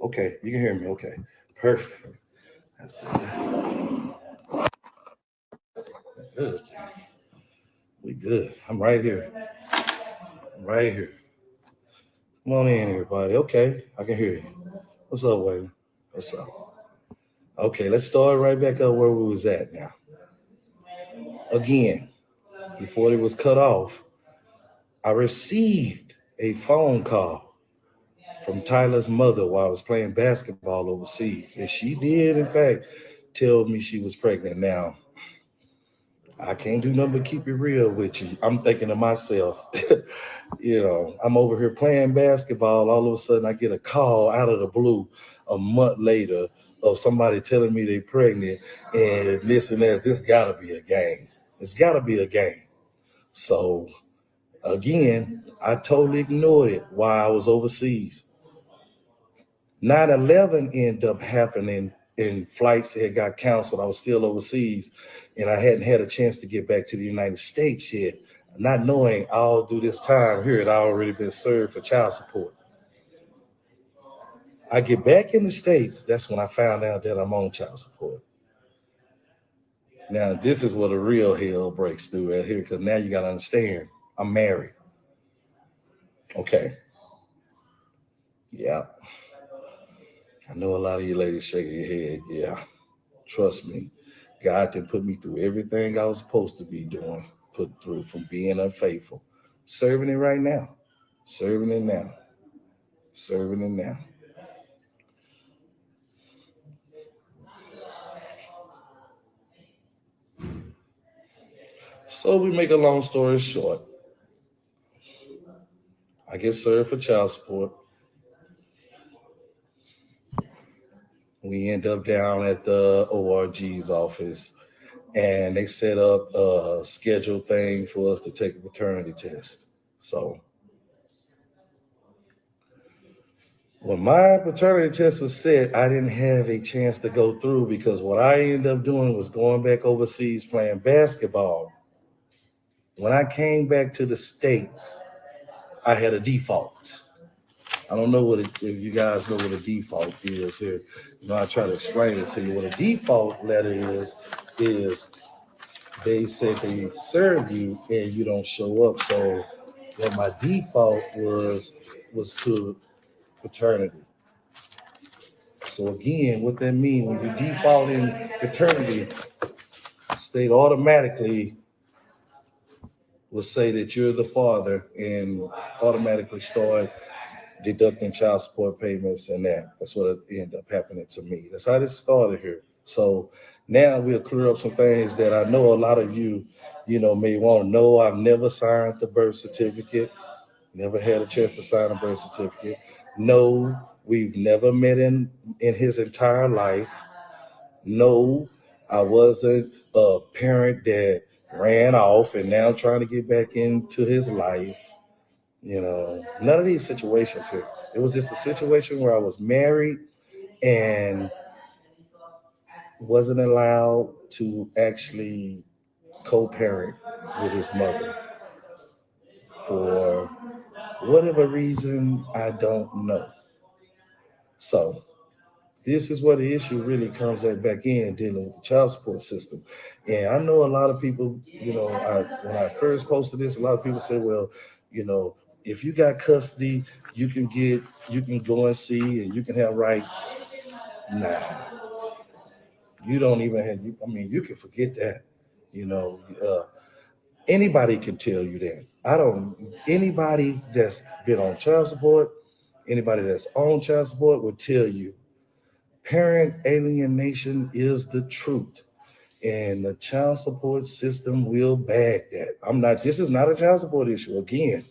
Okay, you can hear me. Okay, perfect. That's it. Good. We good. I'm right here. I'm right here. Come on in, everybody. Okay, I can hear you. What's up, Wayne? What's up? Okay, let's start right back up where we was at now. Again, before it was cut off, I received a phone call from Tyler's mother while I was playing basketball overseas. And she did, in fact, tell me she was pregnant. Now, I can't do nothing but keep it real with you. I'm thinking to myself, I'm over here playing basketball. All of a sudden, I get a call out of the blue a month later of somebody telling me they're pregnant and this and that. This got to be a game. It's got to be a game. So, again, I totally ignored it while I was overseas. 9/11 ended up happening and flights had got canceled. I was still overseas and I hadn't had a chance to get back to the United States yet, not knowing all through this time here I'd already been served for child support. I get back in the States, that's when I found out that I'm on child support. Now, this is where the real hell breaks through right here because now you got to understand I'm married. Okay. Yeah. I know a lot of you ladies shaking your head. Yeah. Trust me, God didn't put me through everything I was supposed to be doing, put through from being unfaithful. Serving it right now. Serving it now. Serving it now. So we make a long story short. I get served for child support. We end up down at the ORG's office and they set up a scheduled thing for us to take a paternity test. So when my paternity test was set, I didn't have a chance to go through because what I ended up doing was going back overseas playing basketball. When I came back to the States, I had a default. I don't know if you guys know what a default is here. I try to explain it to you. What a default letter is they said they serve you and you don't show up. So what my default was to paternity. So again, what that means when you default in paternity, state automatically will say that you're the father and automatically start deducting child support payments and that. That's what ended up happening to me. That's how this started here. So now we'll clear up some things that I know a lot of you, may want to know. I've never signed the birth certificate, never had a chance to sign a birth certificate. No, we've never met in his entire life. No, I wasn't a parent that ran off and now trying to get back into his life. None of these situations here. It was just a situation where I was married and wasn't allowed to actually co-parent with his mother for whatever reason, I don't know. So this is where the issue really comes back in dealing with the child support system. And I know a lot of people, when I first posted this, a lot of people say, well, you know, if you got custody, you can go and see and you can have rights. Nah, you don't even have, you can forget that, you know, uh, anybody can tell you that. Anybody that's been on child support, anybody that's on child support will tell you parent alienation is the truth. And the child support system will bag that. This is not a child support issue. Again,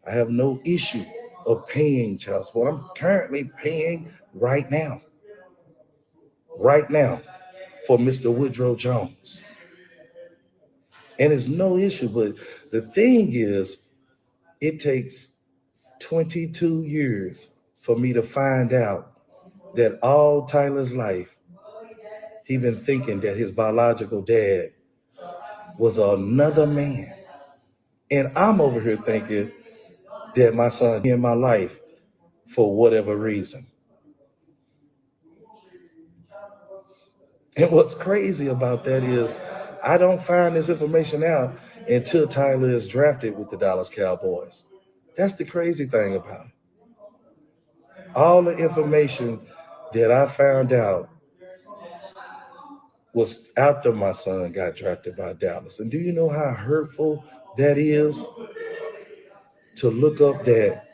I have no issue of paying child support. I'm currently paying right now for Mr. Woodrow Jones. And it's no issue. But the thing is, it takes 22 years for me to find out that all Tyler's life, he been thinking that his biological dad was another man. And I'm over here thinking that my son in my life for whatever reason. And what's crazy about that is I don't find this information out until Tyler is drafted with the Dallas Cowboys. That's the crazy thing about it. All the information that I found out was after my son got drafted by Dallas. And do you know how hurtful that is to look up that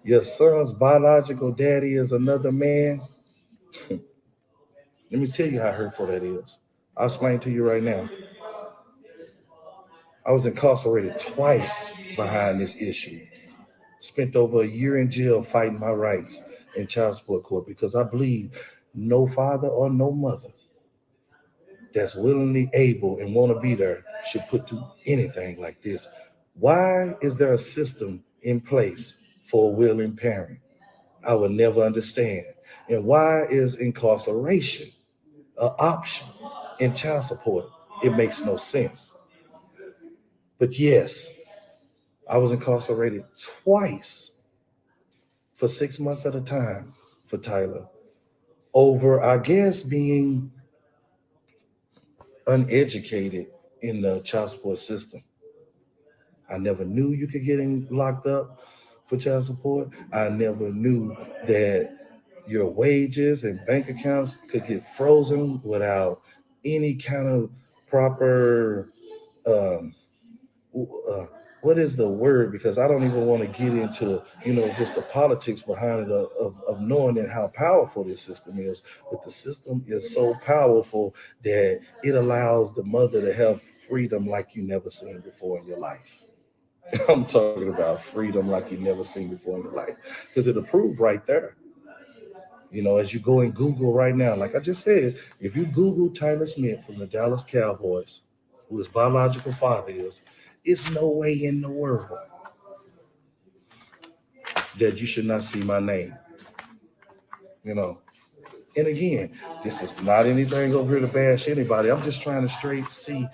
your son's biological daddy is another man? Let me tell you how hurtful that is. I'll explain to you right now. I was incarcerated twice behind this issue. Spent over a year in jail fighting my rights in child support court because I believe no father or no mother that's willingly able and want to be there should put through anything like this. Why is there a system in place for a willing parent? I will never understand. And why is incarceration an option in child support? It makes no sense. But yes, I was incarcerated twice for 6 months at a time for Tyler over, I guess, being uneducated in the child support system. I never knew you could get locked up for child support. I never knew that your wages and bank accounts could get frozen without any kind of proper um, uh, what is the word? Because I don't even want to get into, just the politics behind it of knowing and how powerful this system is. But the system is so powerful that it allows the mother to have freedom like you never seen before in your life. I'm talking about freedom like you never seen before in your life, because it'll prove right there. As you go and Google right now, like I just said, if you Google Tyler Smith from the Dallas Cowboys, who his biological father is, it's no way in the world that you should not see my name. You know. And again, this is not anything over here to bash anybody. I'm just trying to straight see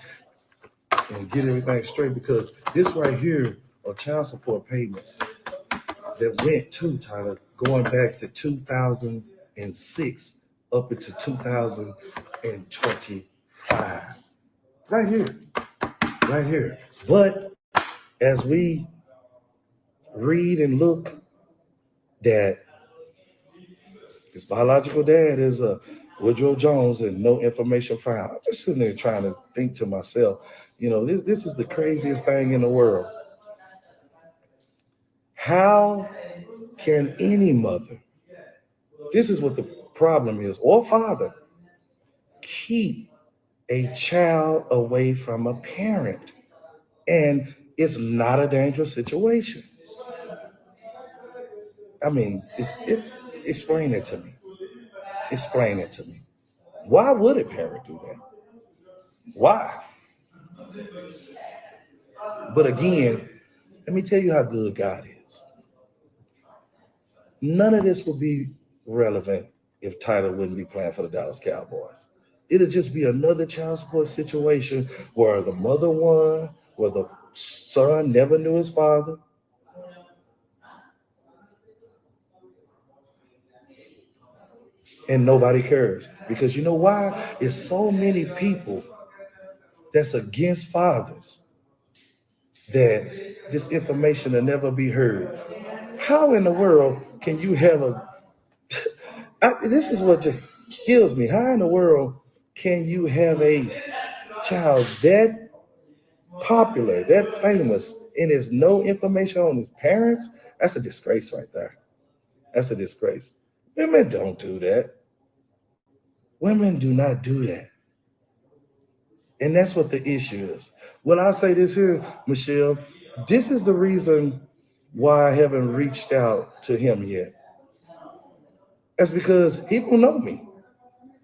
and get everything straight, because this right here are child support payments that went to Tyler going back to 2006 up into 2025. Right here, right here. But as we read and look, that his biological dad is a Woodrow Jones and no information found. I'm just sitting there trying to think to myself, this is the craziest thing in the world. How can any mother, this is what the problem is, or father, keep a child away from a parent? And it's not a dangerous situation. I mean, explain it to me. Explain it to me. Why would a parent do that? Why? But again, let me tell you how good God is. None of this would be relevant if Tyler wouldn't be playing for the Dallas Cowboys. It'll just be another child support situation where the mother won, where the son never knew his father. And nobody cares. Because you know why? It's so many people that's against fathers that this information will never be heard. How in the world can you have this is what just kills me. How in the world can you have a child that popular, that famous, and there's no information on his parents? That's a disgrace right there. That's a disgrace. Women don't do that. Women do not do that. And that's what the issue is. Well, I'll say this here, Michelle. This is the reason why I haven't reached out to him yet. That's because he don't know me.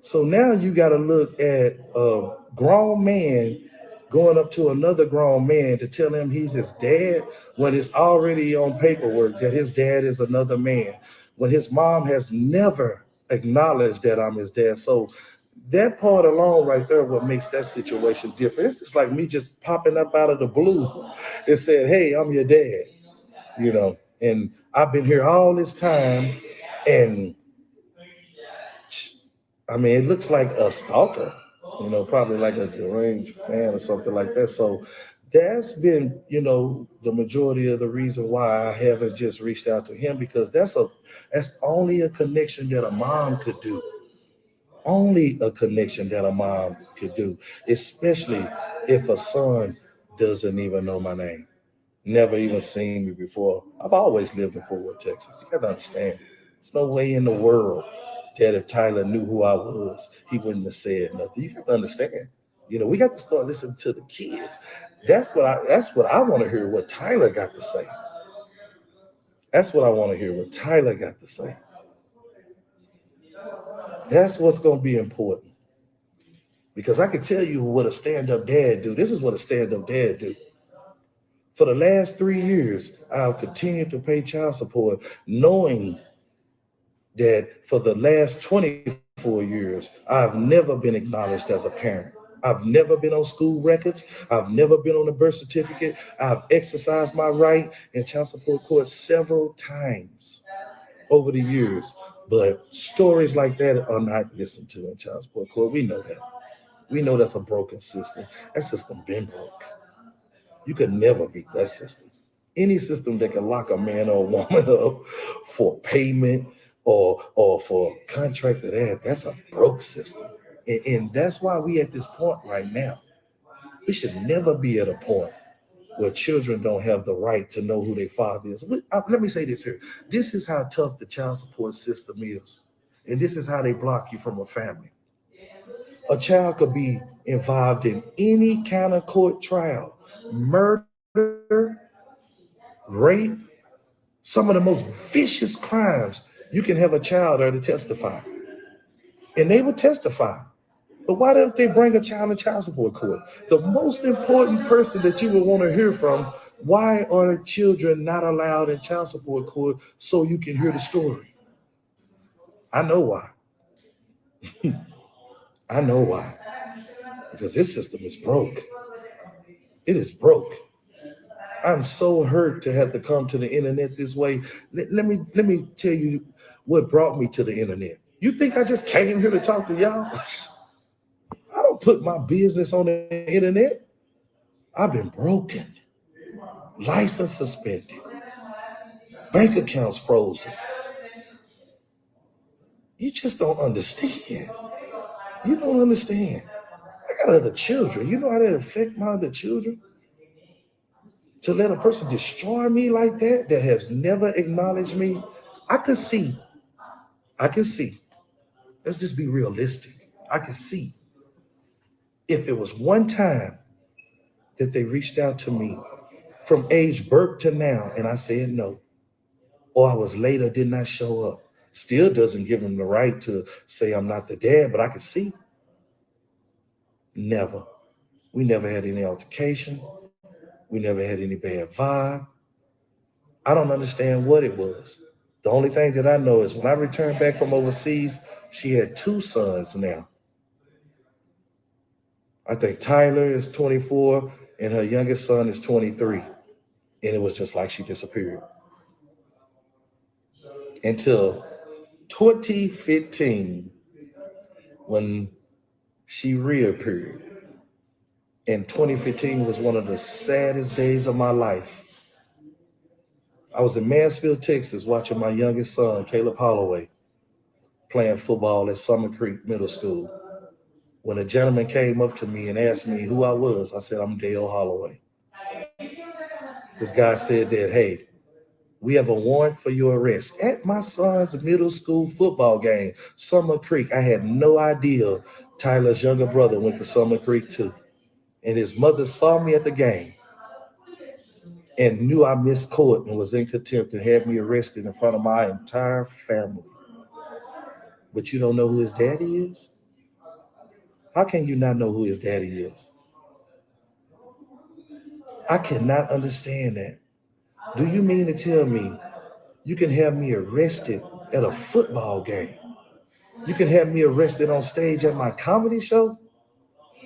So now you got to look at a grown man going up to another grown man to tell him he's his dad when it's already on paperwork that his dad is another man, when his mom has never acknowledged that I'm his dad. So that part alone right there, what makes that situation different. It's just like me just popping up out of the blue and said, hey, I'm your dad, and I've been here all this time, and I mean, it looks like a stalker, probably like a deranged fan or something like that. So that's been, the majority of the reason why I haven't just reached out to him, because that's only a connection that a mom could do. Only a connection that a mom could do, especially if a son doesn't even know my name, never even seen me before. I've always lived in Fort Worth, Texas. You got to understand, there's no way in the world that if Tyler knew who I was, he wouldn't have said nothing. You got to understand. We got to start listening to the kids. That's what I want to hear. What Tyler got to say. That's what I want to hear. What Tyler got to say. That's what's going to be important. Because I can tell you what a stand-up dad do. This is what a stand-up dad do. For the last 3 years, I've continued to pay child support, knowing that for the last 24 years, I've never been acknowledged as a parent. I've never been on school records. I've never been on a birth certificate. I've exercised my right in child support court several times over the years. But stories like that are not listened to in child support court. We know that. We know that's a broken system. That system been broke. You could never beat that system. Any system that can lock a man or a woman up for payment or for contract of that's a broke system. And that's why we at this point right now. We should never be at a point where children don't have the right to know who their father is. Let me say this here. This is how tough the child support system is. And this is how they block you from a family. A child could be involved in any kind of court trial, murder, rape, some of the most vicious crimes. You can have a child there to testify, and they will testify. But why don't they bring a child in child support court? The most important person that you would want to hear from, why are children not allowed in child support court so you can hear the story? I know why. I know why. Because this system is broke. It is broke. I'm so hurt to have to come to the internet this way. Let me tell you what brought me to the internet. You think I just came here to talk to y'all? I don't put my business on the internet. I've been broken, license suspended, bank accounts frozen. You just don't understand. You don't understand. I got other children. You know how that affect my other children? To let a person destroy me like that has never acknowledged me. I could see. I can see. Let's just be realistic. I can see if it was one time that they reached out to me from age birth to now and I said no, or I was late or did not show up, still doesn't give them the right to say I'm not the dad, but I can see. Never. We never had any altercation. We never had any bad vibe. I don't understand what it was. The only thing that I know is when I returned back from overseas, she had two sons now. I think Tyler is 24 and her youngest son is 23. And it was just like she disappeared until 2015 when she reappeared. And 2015 was one of the saddest days of my life. I was in Mansfield, Texas, watching my youngest son, Caleb Holloway, playing football at Summer Creek Middle School. When a gentleman came up to me and asked me who I was, I said, I'm Dale Holloway. This guy said that, hey, we have a warrant for your arrest at my son's middle school football game, Summer Creek. I had no idea Tyler's younger brother went to Summer Creek too. And his mother saw me at the game and knew I missed court and was in contempt and had me arrested in front of my entire family. But you don't know who his daddy is? How can you not know who his daddy is? I cannot understand that. Do you mean to tell me you can have me arrested at a football game? You can have me arrested on stage at my comedy show?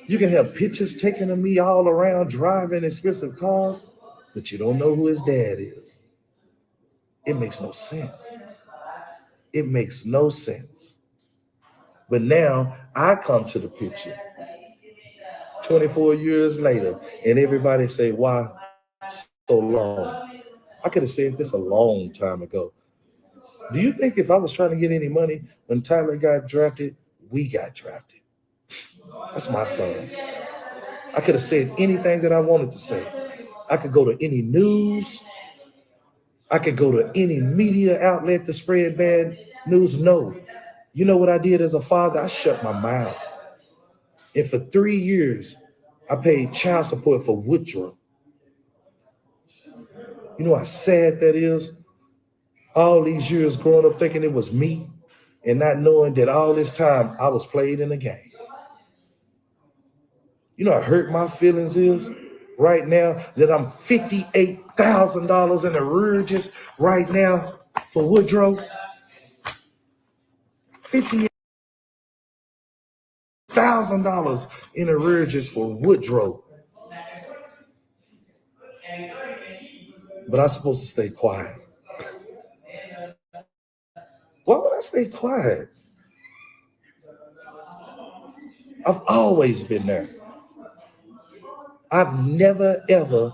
You can have pictures taken of me all around driving expensive cars, but you don't know who his dad is. It makes no sense. It makes no sense. But now I come to the picture 24 years later, and everybody say, why so long? I could have said this a long time ago. Do you think if I was trying to get any money when Tyler got drafted, we got drafted? That's my son. I could have said anything that I wanted to say. I could go to any news. I could go to any media outlet to spread bad news. No. You know what I did as a father? I shut my mouth. And for 3 years, I paid child support for Woodrow. You know how sad that is? All these years growing up thinking it was me and not knowing that all this time I was played in a game. You know how hurt my feelings is right now that I'm $58,000 in arrearages right now for Woodrow. $58,000 in arrearages for Woodrow. But I'm supposed to stay quiet. Why would I stay quiet? I've always been there. I've never ever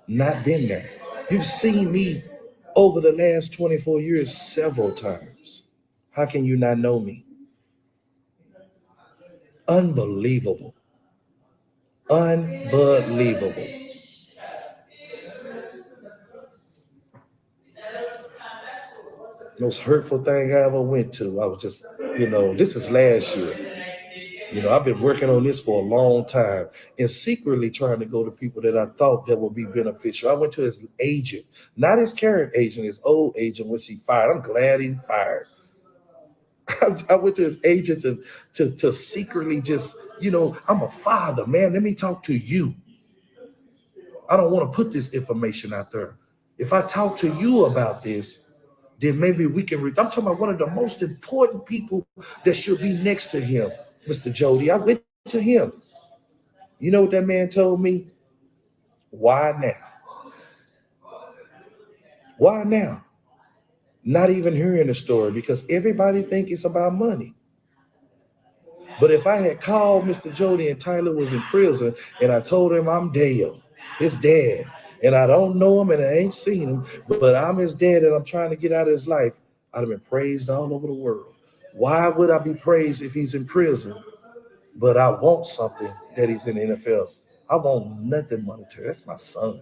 not been there. You've seen me over the last 24 years several times. How can you not know me? Unbelievable. Unbelievable. Most hurtful thing I ever went to, I was just, this is last year. I've been working on this for a long time and secretly trying to go to people that I thought that would be beneficial. I went to his agent, not his current agent, his old agent, which he fired. I'm glad he fired. I went to his agent to secretly just, I'm a father, man. Let me talk to you. I don't want to put this information out there. If I talk to you about this, then maybe we can. I'm talking about one of the most important people that should be next to him, Mr. Jody. I went to him. You know what that man told me? Why now? Why now? Not even hearing the story because everybody think it's about money. But if I had called Mr. Jody and Tyler was in prison and I told him I'm Dale, his dad, and I don't know him and I ain't seen him, but I'm his dad and I'm trying to get out of his life, I'd have been praised all over the world. Why would I be praised if he's in prison, but I want something that he's in the NFL? I want nothing monetary. That's my son.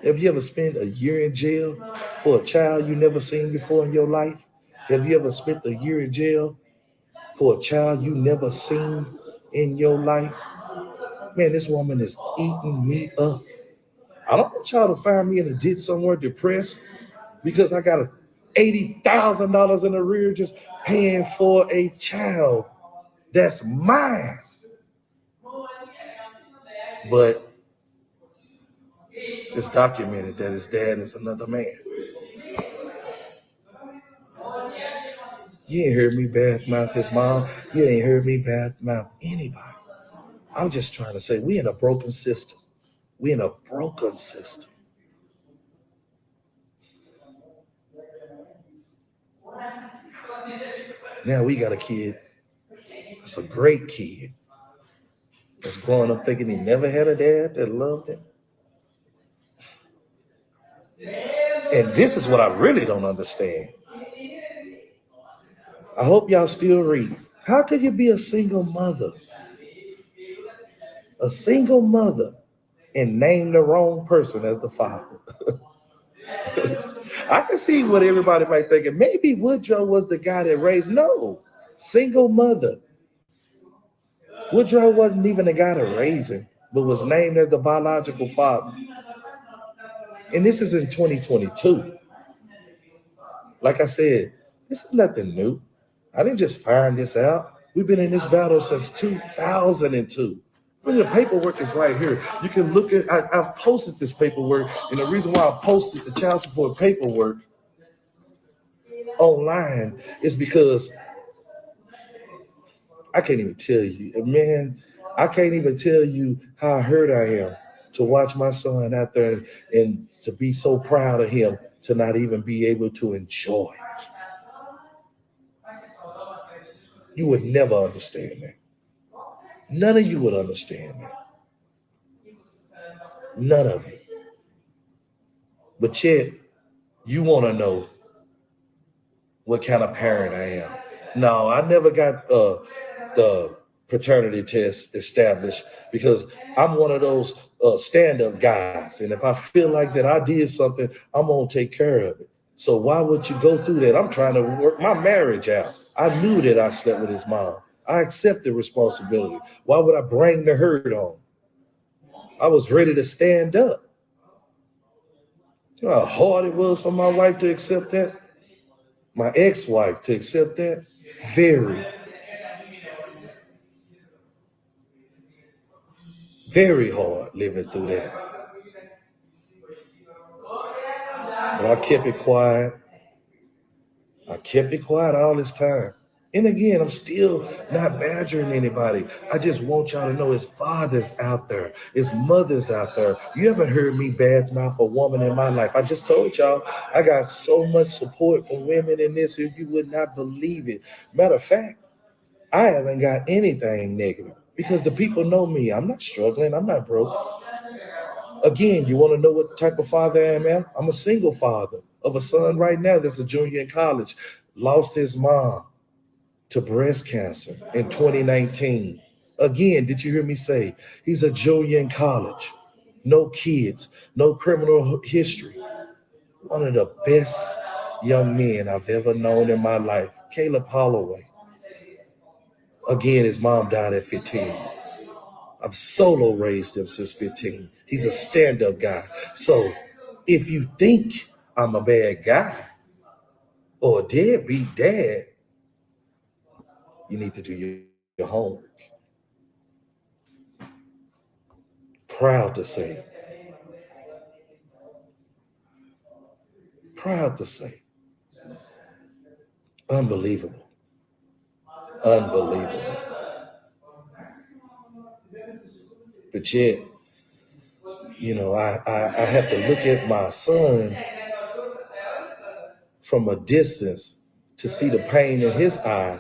Have you ever spent a year in jail for a child you never seen before in your life? Have you ever spent a year in jail for a child you never seen in your life? Man, this woman is eating me up. I don't want y'all to find me in a ditch somewhere depressed because I got $80,000 in arrears just paying for a child that's mine. But it's documented that his dad is another man. You ain't heard me badmouth his mom. You ain't heard me badmouth anybody. I'm just trying to say we in a broken system. We in a broken system. Now we got a kid. It's a great kid. That's growing up thinking he never had a dad that loved him. And this is what I really don't understand. I hope y'all still read. How could you be a single mother? A single mother and name the wrong person as the father. I can see what everybody might think. Maybe Woodrow was the guy that raised. No, single mother. Woodrow wasn't even the guy to raise him, but was named as the biological father. And this is in 2022. Like I said, this is nothing new. I didn't just find this out. We've been in this battle since 2002. I mean, the paperwork is right here. You can look at, I've posted this paperwork, and the reason why I posted the child support paperwork online is because I can't even tell you, man, I can't even tell you how hurt I am to watch my son out there and to be so proud of him to not even be able to enjoy it. You would never understand that. None of you would understand that. None of you. But yet, you want to know what kind of parent I am. No, I never got the paternity test established because I'm one of those stand-up guys. And if I feel like that I did something, I'm going to take care of it. So why would you go through that? I'm trying to work my marriage out. I knew that I slept with his mom. I accepted responsibility. Why would I bring the hurt on? I was ready to stand up. You know how hard it was for my wife to accept that? My ex-wife to accept that? Very, very hard living through that. But I kept it quiet. I kept it quiet all this time. And again, I'm still not badgering anybody. I just want y'all to know it's fathers out there, it's mothers out there. You haven't heard me badmouth a woman in my life. I just told y'all I got so much support from women in this, you would not believe it. Matter of fact, I haven't got anything negative because the people know me. I'm not struggling. I'm not broke. Again, you want to know what type of father I am? I'm a single father of a son right now that's a junior in college. Lost his mom to breast cancer in 2019. Again, did you hear me say he's a junior in college? No kids, no criminal history. One of the best young men I've ever known in my life, Caleb Holloway. Again, his mom died at 15. I've solo raised him since 15. He's a stand-up guy. So if you think I'm a bad guy or a deadbeat dad, you need to do your homework. Proud to say, proud to say, unbelievable, unbelievable. But yet, I have to look at my son from a distance to see the pain in his eye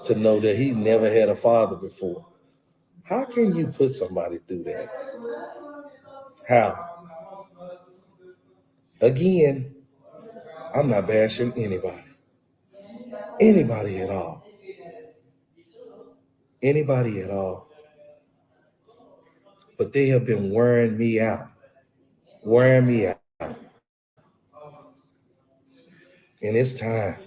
to know that he never had a father before. How can you put somebody through that? How? Again, I'm not bashing anybody at all, anybody at all. But they have been wearing me out. And it's time.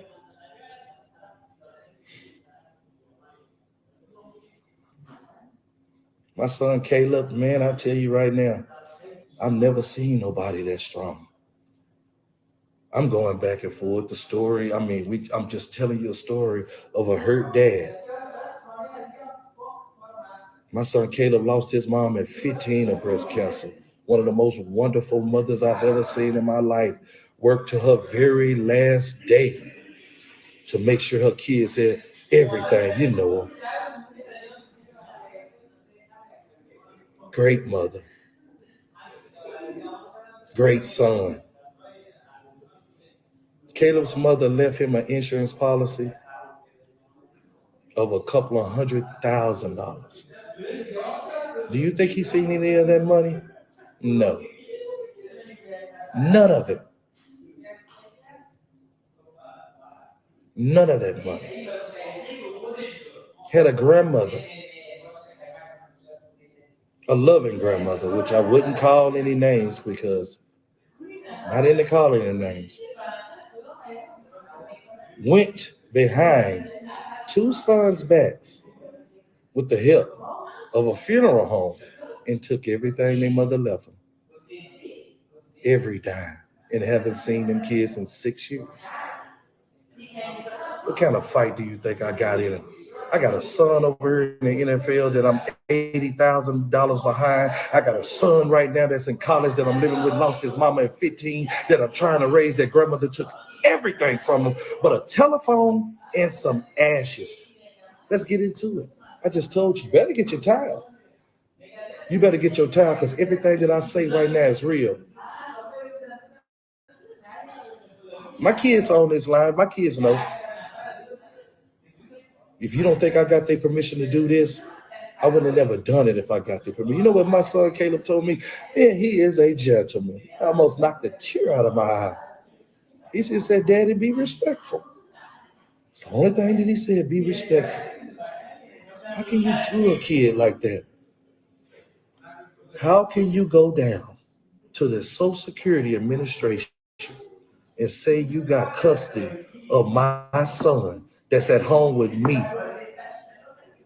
My son Caleb, man, I tell you right now, I've never seen nobody that strong. I'm going back and forth the story. I'm just telling you a story of a hurt dad. My son Caleb lost his mom at 15 of breast cancer. One of the most wonderful mothers I've ever seen in my life. Worked to her very last day to make sure her kids had everything. You know her. Great mother. Great son. Caleb's mother left him an insurance policy of a couple of $100,000. Do you think he's seen any of that money? No. None of it. None of that money. Had a grandmother, a loving grandmother, which I wouldn't call any names because not into calling any names. Went behind two sons' backs with the help of a funeral home and took everything their mother left them. Every dime. And haven't seen them kids in 6 years. What kind of fight do you think I got in? I got a son over here in the NFL that I'm $80,000 behind. I got a son right now that's in college that I'm living with, lost his mama at 15, that I'm trying to raise. That grandmother took everything from him, but a telephone and some ashes. Let's get into it. I just told you, better get your towel. You better get your towel because everything that I say right now is real. My kids on this line, my kids know. If you don't think I got their permission to do this, I would have never done it if I got their permission. You know what my son Caleb told me? Man, he is a gentleman. I almost knocked a tear out of my eye. He just said, Daddy, be respectful. It's the only thing that he said, be respectful. How can you do a kid like that? How can you go down to the Social Security Administration and say you got custody of my son that's at home with me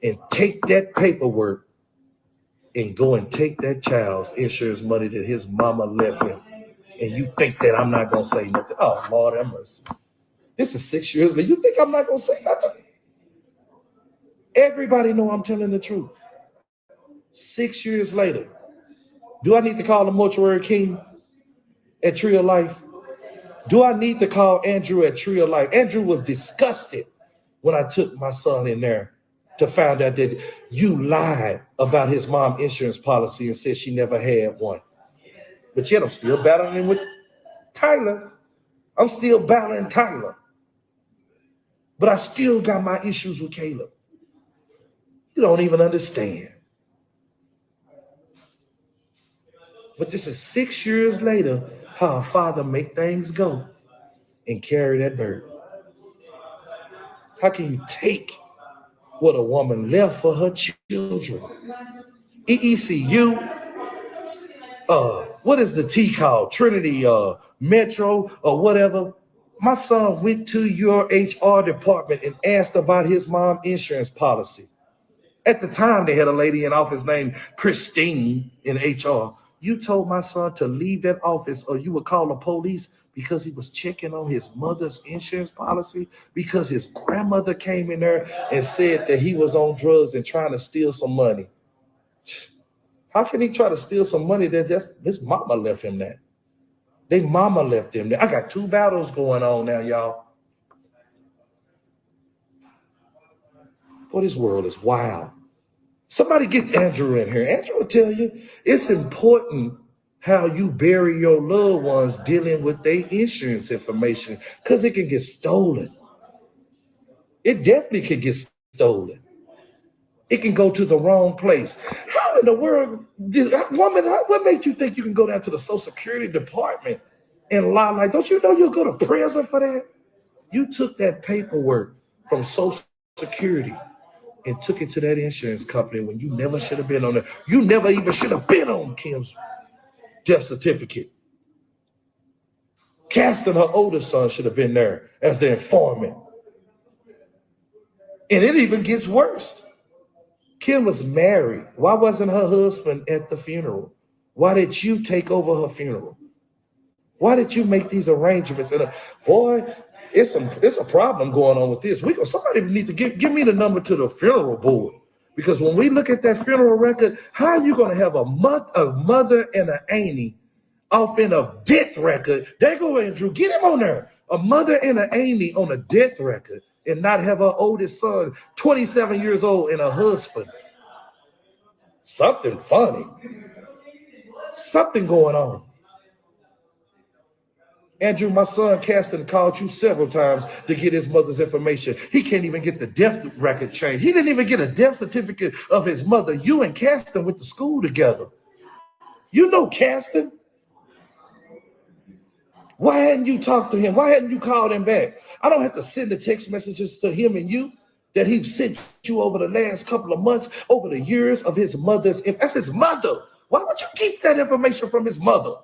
and take that paperwork and go and take that child's insurance money that his mama left him, and you think that I'm not going to say nothing? Oh, Lord have mercy. This is 6 years later. You think I'm not going to say nothing? Everybody know I'm telling the truth. 6 years later, do I need to call the mortuary king at Tree of Life? Do I need to call Andrew at Tree of Life? Andrew was disgusted when I took my son in there to find out that you lied about his mom insurance policy and said she never had one. But yet I'm still battling with Tyler. I'm still battling Tyler. But I still got my issues with Caleb. You don't even understand. But this is 6 years later, how a father make things go and carry that burden. How can you take what a woman left for her children? EECU, what is the T called? Trinity, Metro, or whatever. My son went to your HR department and asked about his mom insurance policy. At the time, they had a lady in office named Christine in HR. You told my son to leave that office or you would call the police because he was checking on his mother's insurance policy, because his grandmother came in there and said that he was on drugs and trying to steal some money. How can he try to steal some money that his mama left him that? They mama left him there. I got 2 battles going on now, y'all. Boy, this world is wild. Somebody get Andrew in here. Andrew will tell you it's important how you bury your loved ones dealing with their insurance information, because it can get stolen. It definitely can get stolen. It can go to the wrong place. How in the world what made you think you can go down to the Social Security department and lie? Like, don't you know you'll go to prison for that? You took that paperwork from Social Security and took it to that insurance company when you never should have been on it. You never even should have been on Kim's death certificate. Caston, her oldest son, should have been there as the informant. And it even gets worse. Kim was married. Why wasn't her husband at the funeral? Why did you take over her funeral? Why did you make these arrangements? And boy, it's a problem going on with this. Somebody need to give me the number to the funeral board, because when we look at that funeral record, how are you going to have a mother and an auntie off in a death record? There go Andrew, get him on there. A mother and an auntie on a death record and not have her oldest son, 27 years old, and a husband. Something funny. Something going on. Andrew, my son Caston called you several times to get his mother's information. He can't even get the death record changed. He didn't even get a death certificate of his mother. You and Caston went to school together. You know Caston. Why hadn't you talked to him? Why hadn't you called him back? I don't have to send the text messages to him and you that he sent you over the last couple of months, over the years of his mother's. If that's his mother, why would you keep that information from his mother?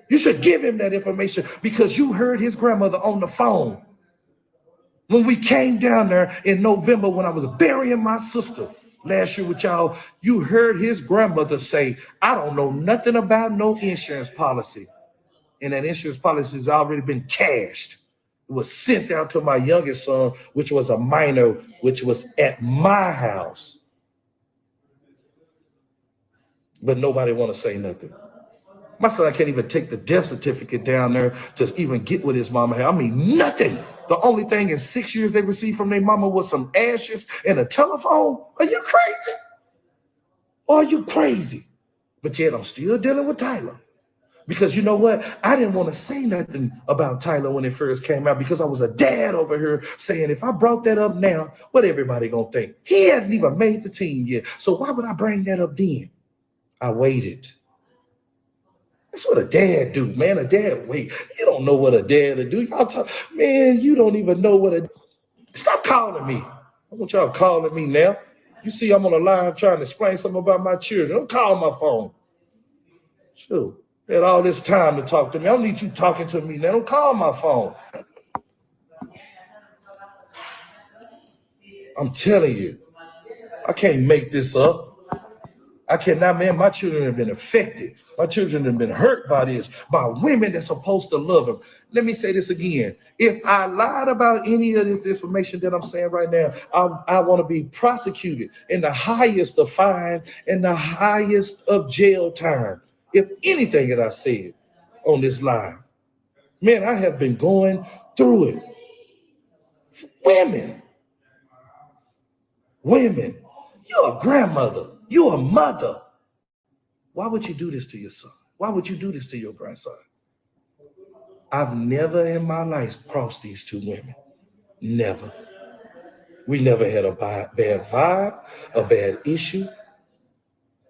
You should give him that information because you heard his grandmother on the phone. When we came down there in November, when I was burying my sister last year with y'all, you heard his grandmother say, I don't know nothing about no insurance policy. And that insurance policy has already been cashed. It was sent out to my youngest son, which was a minor, which was at my house. But nobody want to say nothing. My son can't even take the death certificate down there to even get what his mama had. I mean, nothing. The only thing in 6 years they received from their mama was some ashes and a telephone. Are you crazy? Are you crazy? But yet I'm still dealing with Tyler. Because you know what? I didn't want to say nothing about Tyler when it first came out because I was a dad over here saying if I brought that up now, what everybody gonna think? He hadn't even made the team yet. So why would I bring that up then? I waited. That's what a dad do, man. A dad wait. You don't know what a dad to do. Y'all talk, man, you don't even know what a stop calling me. I want y'all calling me now. You see, I'm on a live trying to explain something about my children. Don't call my phone. Sure. You had all this time to talk to me. I don't need you talking to me now. Don't call my phone. I'm telling you, I can't make this up. I cannot, man. My children have been affected. My children have been hurt by this, by women that's supposed to love them. Let me say this again. If I lied about any of this information that I'm saying right now, I want to be prosecuted in the highest of fine and the highest of jail time. If anything that I said on this live, man, I have been going through it. Women, you're a grandmother, you're a mother. Why would you do this to your son? Why would you do this to your grandson? I've never in my life crossed these two women. Never. We never had a bad vibe, a bad issue.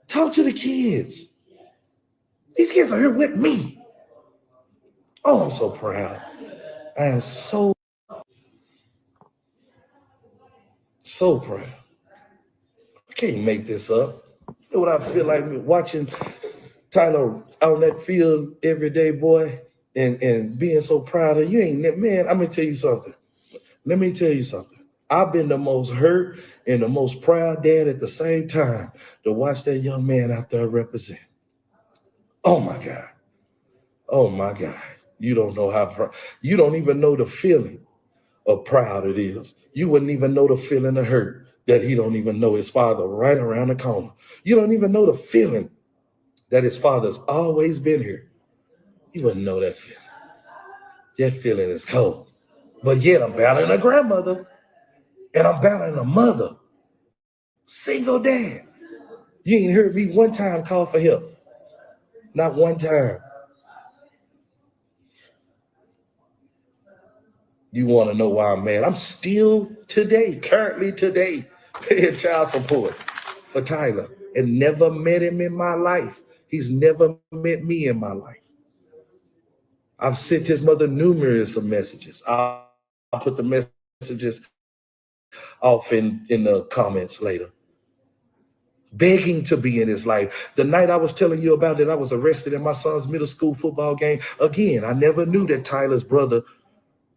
Talk to the kids. These kids are here with me. Oh, I'm so proud. I am so proud. I can't make this up. You know what I feel like watching Tyler on that field every day, boy, and being so proud of you. Ain't, man, I'm gonna tell you something. Let me tell you something. I've been the most hurt and the most proud dad at the same time to watch that young man out there represent. Oh my God. Oh my God. You don't know how proud. You don't even know the feeling of proud it is. You wouldn't even know the feeling of hurt that he don't even know his father right around the corner. You don't even know the feeling that his father's always been here. You wouldn't know that feeling. That feeling is cold. But yet I'm battling a grandmother and I'm battling a mother. Single dad. You ain't heard me one time call for help. Not one time. You want to know why I'm mad? I'm still currently today, paying child support for Tyler and never met him in my life. He's never met me in my life. I've sent his mother numerous of messages. I'll put the messages off in the comments later. Begging to be in his life. The night I was telling you about that I was arrested in my son's middle school football game. Again, I never knew that Tyler's brother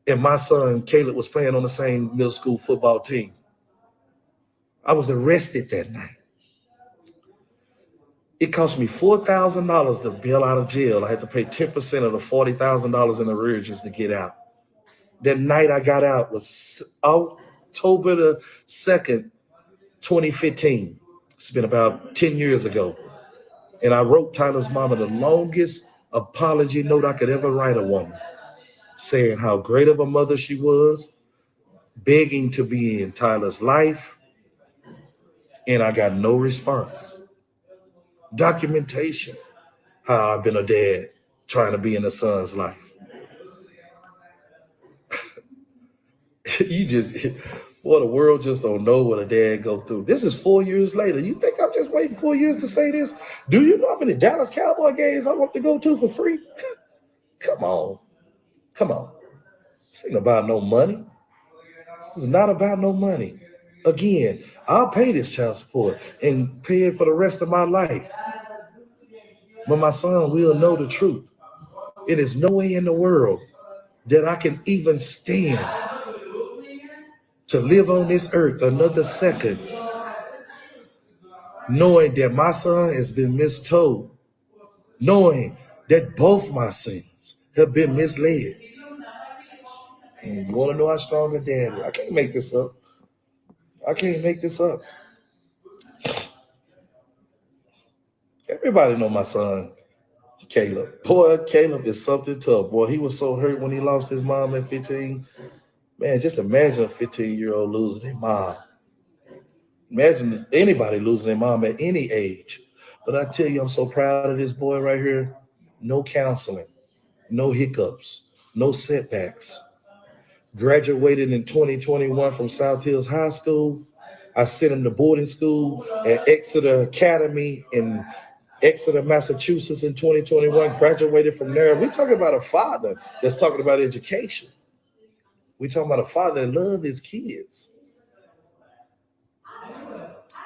and my son Caleb was playing on the same middle school football team. I was arrested that night. It cost me $4,000 to bail out of jail. I had to pay 10% of the $40,000 in arrearages to get out. That night I got out was October the 2nd, 2015. It's been about 10 years ago. And I wrote Tyler's mama the longest apology note I could ever write a woman, saying how great of a mother she was, begging to be in Tyler's life, and I got no response. Documentation, how I've been a dad trying to be in a son's life. You just, boy, the world just don't know what a dad go through. This is 4 years later. You think I'm just waiting 4 years to say this? Do you know how many Dallas Cowboy games I want to go to for free? Come on. This ain't about no money. This is not about no money. Again, I'll pay this child support and pay it for the rest of my life. But my son will know the truth. It is no way in the world that I can even stand to live on this earth another second knowing that my son has been mistold, knowing that both my sons have been misled. And you want to know how strong a dad is? I can't make this up. Everybody know my son, Caleb. Boy, Caleb is something tough. Boy, he was so hurt when he lost his mom at 15. Man, just imagine a 15-year-old losing their mom. Imagine anybody losing their mom at any age. But I tell you, I'm so proud of this boy right here. no counseling, no hiccups, no setbacks. Graduated in 2021 from South Hills High School. I sent him to boarding school at Exeter Academy in Exeter, Massachusetts in 2021. Graduated from there. We're talking about a father that's talking about education. We're talking about a father that loves his kids.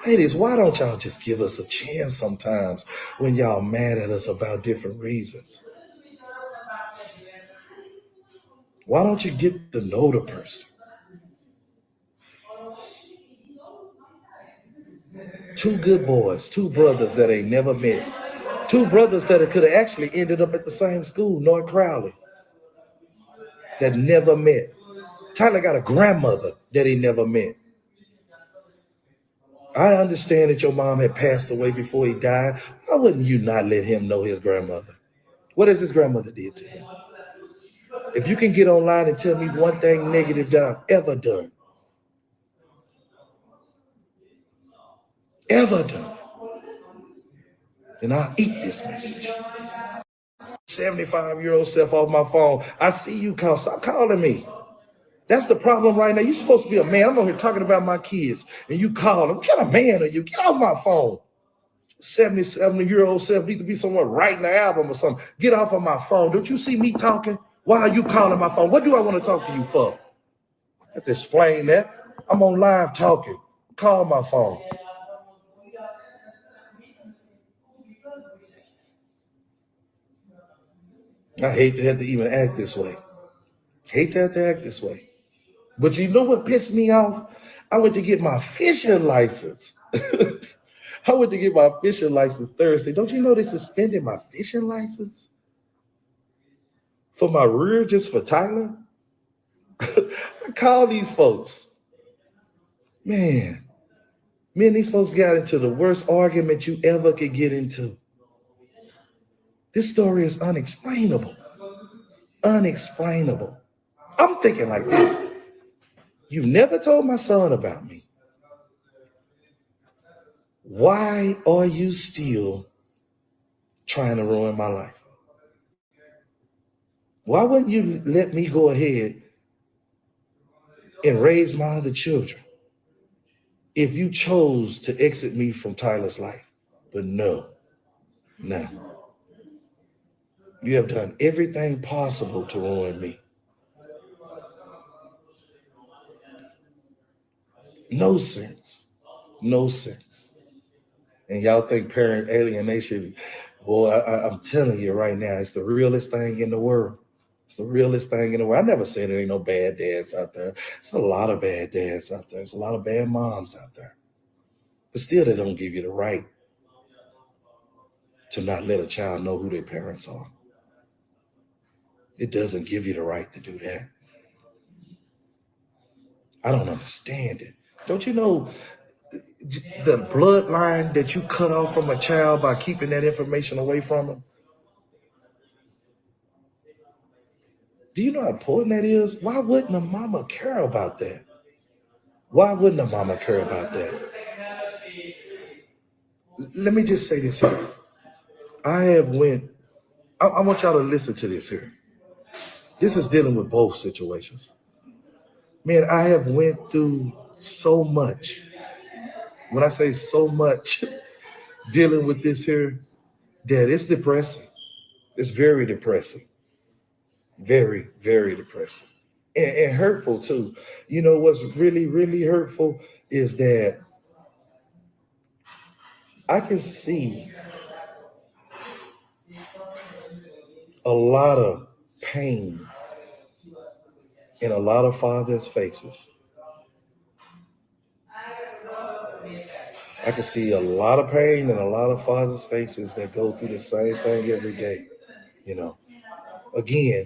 Ladies, why don't y'all just give us a chance sometimes when y'all mad at us about different reasons? Why don't you get to know the person? Two good boys, two brothers that ain't never met. Two brothers that could have actually ended up at the same school, North Crowley, that never met. Tyler got a grandmother that he never met. I understand that your mom had passed away before he died. Why wouldn't you not let him know his grandmother? What has his grandmother did to him? If you can get online and tell me one thing negative that I've ever done, then I'll eat this message. 75-year-old self off my phone. I see you call. Stop calling me. That's the problem right now. You're supposed to be a man. I'm over here talking about my kids, and you call them. What kind of man are you? Get off my phone. 77-year-old self need to be somewhere writing an album or something. Get off of my phone. Don't you see me talking? Why are you calling my phone? What do I want to talk to you for? I have to explain that. I'm on live talking. Call my phone. I hate to have to even act this way. Hate to have to act this way. But you know what pissed me off? I went to get my fishing license. I went to get my fishing license Thursday. Don't you know they suspended my fishing license? For my rear, just for Tyler? I called these folks. Man, me and these folks got into the worst argument you ever could get into. This story is unexplainable. Unexplainable. I'm thinking like this. You never told my son about me. Why are you still trying to ruin my life? Why wouldn't you let me go ahead and raise my other children if you chose to exit me from Tyler's life? But no. You have done everything possible to ruin me. No sense. No sense. And y'all think parent alienation, boy, I'm telling you right now, it's the realest thing in the world. It's the realest thing in the world. I never said there ain't no bad dads out there. It's a lot of bad dads out there. It's a lot of bad moms out there. But still, they don't give you the right to not let a child know who their parents are. It doesn't give you the right to do that. I don't understand it. Don't you know the bloodline that you cut off from a child by keeping that information away from them? Do you know how important that is? Why wouldn't a mama care about that? Why wouldn't a mama care about that? Let me just say this here. I want y'all to listen to this here. This is dealing with both situations. Man, I have went through so much. When I say so much dealing with this here, that it's depressing. It's very depressing. Very, very depressing. And hurtful too. You know what's really, really hurtful is that I can see a lot of pain in a lot of fathers' faces. I can see a lot of pain in a lot of fathers' faces that go through the same thing every day. You know, again,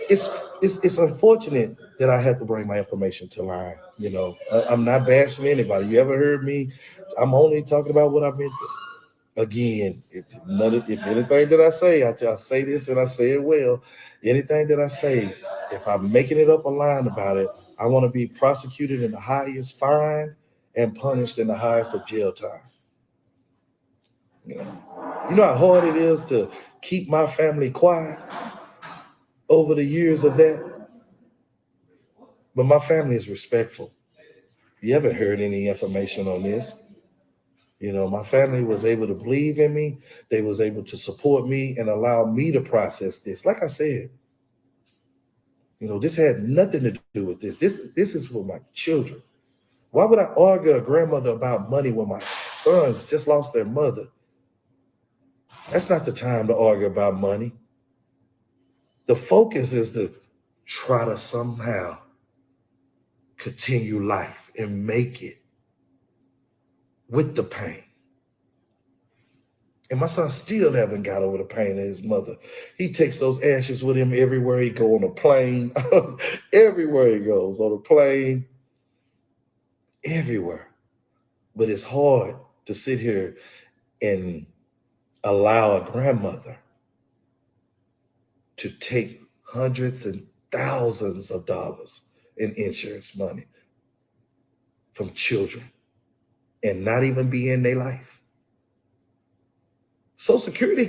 it's unfortunate that I have to bring my information to line. You know, I'm not bashing anybody. You ever heard me? I'm only talking about what I've been through. Again, if anything that I say, I say this and I say it well. Anything that I say, if I'm making it up a line about it, I want to be prosecuted in the highest fine and punished in the highest of jail time. You know, You know how hard it is to keep my family quiet over the years of that? But my family is respectful. You haven't heard any information on this. You know, my family was able to believe in me. They was able to support me and allow me to process this. Like I said, you know, this had nothing to do with this. This is for my children. Why would I argue a grandmother about money when my sons just lost their mother? That's not the time to argue about money. The focus is to try to somehow continue life and make it with the pain. And my son still haven't got over the pain of his mother. He takes those ashes with him everywhere he go on a plane, everywhere he goes, on a plane, everywhere. But it's hard to sit here and allow a grandmother to take hundreds and thousands of dollars in insurance money from children and not even be in their life. Social Security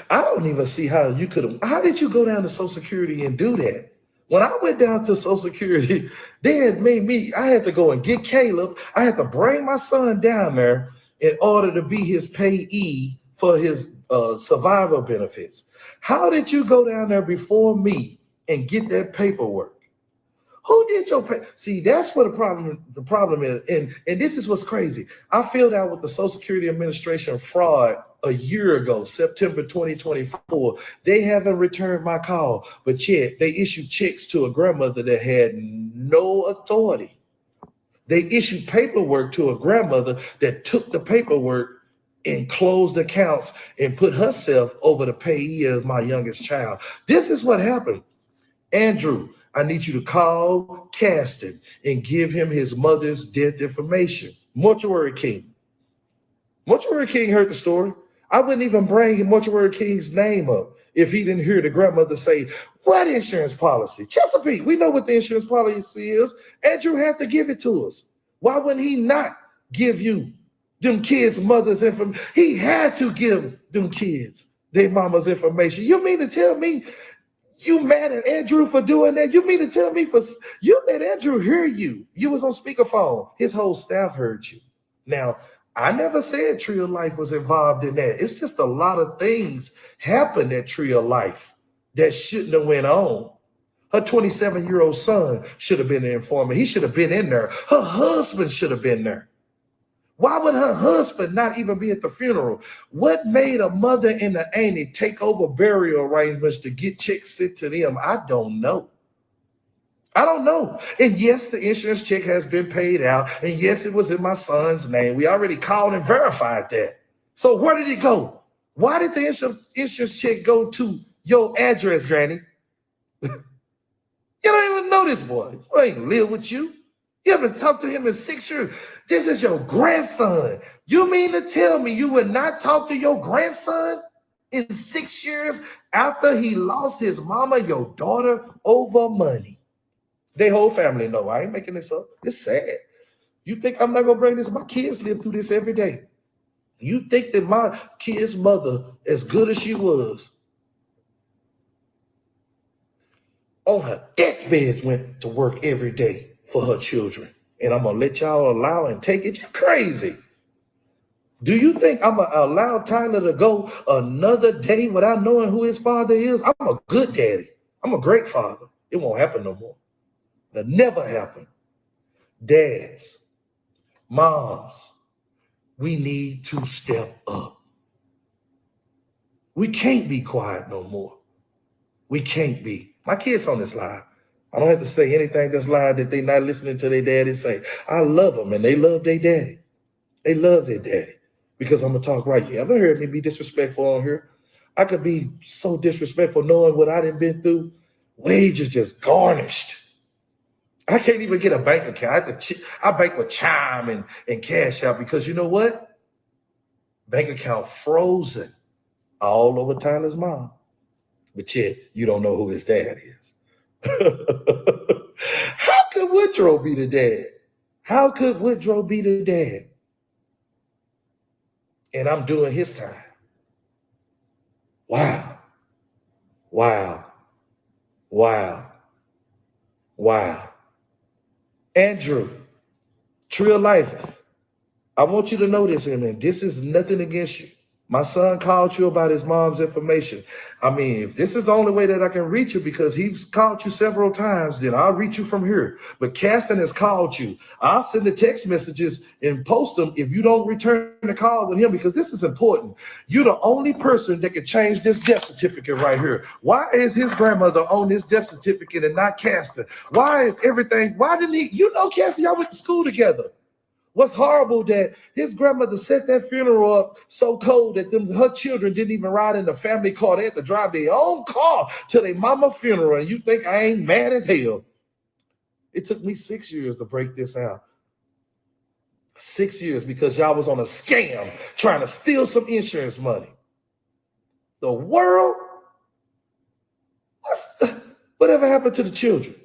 I don't even see how did you go down to Social Security and do that? When I went down to Social Security, they had made me, I had to go and get Caleb. I had to bring my son down there in order to be his payee for his survivor benefits. How did you go down there before me and get that paperwork? Who did your pay? See, that's what the problem is. And this is what's crazy. I filled out with the Social Security Administration fraud a year ago, September 2024. They haven't returned my call, but yet they issued checks to a grandmother that had no authority. They issued paperwork to a grandmother that took the paperwork and closed accounts and put herself over the payee of my youngest child. This is what happened. Andrew, I need you to call Caston and give him his mother's death information. Mortuary King. Mortuary King heard the story. I wouldn't even bring Mortuary King's name up if he didn't hear the grandmother say, what insurance policy? Chesapeake, we know what the insurance policy is. Andrew had to give it to us. Why wouldn't he not give you them kids' mother's information? He had to give them kids their mama's information. You mean to tell me you mad at Andrew for doing that? You mean to tell me you let Andrew hear you? You was on speakerphone. His whole staff heard you. Now, I never said Tree of Life was involved in that. It's just a lot of things happened at Tree of Life that shouldn't have went on. Her 27-year-old son should have been the informant. He should have been in there. Her husband should have been there. Why would her husband not even be at the funeral? What made a mother and an auntie take over burial arrangements to get checks sent to them? I don't know. I don't know. And yes, the insurance check has been paid out. And yes, it was in my son's name. We already called and verified that. So where did it go? Why did the insurance check go to your address, Granny? You don't even know this boy. He ain't live with you. You haven't talked to him in 6 years. This is your grandson. You mean to tell me you would not talk to your grandson in 6 years after he lost his mama, your daughter, over money? They whole family know. I ain't making this up. It's sad. You think I'm not going to bring this? My kids live through this every day. You think that my kid's mother, as good as she was, on her deathbed went to work every day for her children, and I'm going to let y'all allow and take it? You're crazy. Do you think I'm going to allow Tyler to go another day without knowing who his father is? I'm a good daddy. I'm a great father. It won't happen no more. It'll never happen. Dads, moms, we need to step up. We can't be quiet no more. We can't be. My kids on this live. I don't have to say anything that's live that they not listening to their daddy say. I love them and they love their daddy. They love their daddy because I'm going to talk right. You ever heard me be disrespectful on here? I could be so disrespectful knowing what I done been through. Wages just garnished. I can't even get a bank account. I bank with Chime and Cash Out because you know what? Bank account frozen all over Tyler's mom. But yet, you don't know who his dad is. How could Woodrow be the dad? How could Woodrow be the dad? And I'm doing his time. Wow. Wow. Wow. Wow. Andrew, Tree of Life, I want you to know this here, man. This is nothing against you. My son called you about his mom's information. I mean, if this is the only way that I can reach you because he's called you several times, then I'll reach you from here. But Caston has called you. I'll send the text messages and post them if you don't return the call with him, because this is important. You're the only person that can change this death certificate right here. Why is his grandmother on this death certificate and not Caston? Why is everything? Why didn't he? You know, Caston, y'all went to school together. What's horrible that his grandmother set that funeral up so cold that her children didn't even ride in the family car. They had to drive their own car to their mama funeral. And you think I ain't mad as hell? It took me 6 years to break this out. 6 years because y'all was on a scam trying to steal some insurance money. The world? Whatever happened to the children?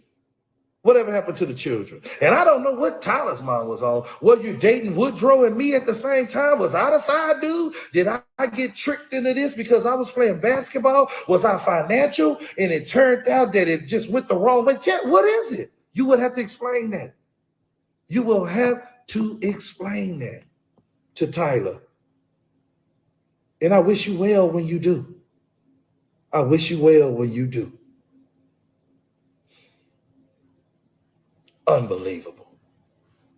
Whatever happened to the children? And I don't know what Tyler's mom was on. Were you dating Woodrow and me at the same time? Was I the side dude? Did I get tricked into this because I was playing basketball? Was I financial? And it turned out that it just went the wrong way. What is it? You would have to explain that. You will have to explain that to Tyler. And I wish you well when you do. I wish you well when you do. Unbelievable.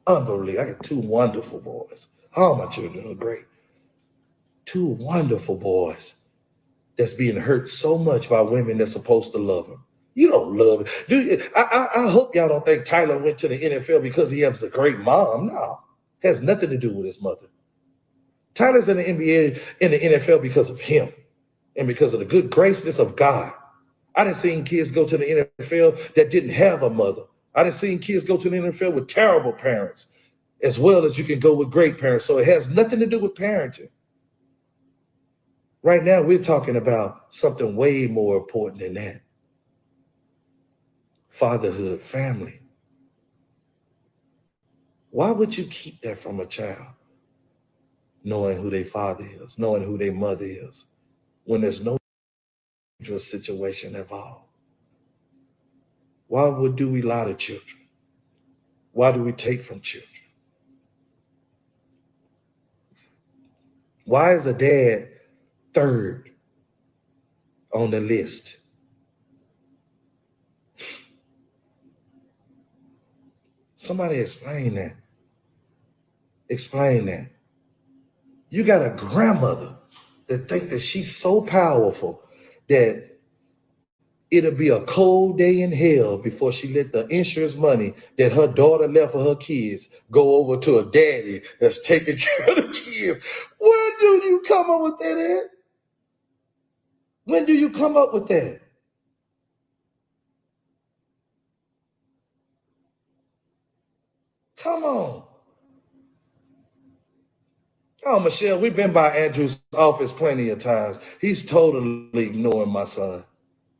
Unbelievable. I got two wonderful boys. All my children are great. Two wonderful boys that's being hurt so much by women that's supposed to love them. You don't love it. Do you? I hope y'all don't think Tyler went to the NFL because he has a great mom. No. It has nothing to do with his mother. Tyler's in the NBA, in the NFL because of him and because of the good graceness of God. I done seen kids go to the NFL that didn't have a mother. I done seen kids go to the NFL with terrible parents, as well as you can go with great parents. So it has nothing to do with parenting. Right now, we're talking about something way more important than that. Fatherhood, family. Why would you keep that from a child? Knowing who their father is, knowing who their mother is, when there's no dangerous situation involved. Why do we lie to children? Why do we take from children? Why is a dad third on the list? Somebody explain that. Explain that. You got a grandmother that think that she's so powerful that it'll be a cold day in hell before she let the insurance money that her daughter left for her kids go over to a daddy that's taking care of the kids. Where do you come up with that at? When do you come up with that? Come on. Oh, Michelle, we've been by Andrew's office plenty of times. He's totally ignoring my son.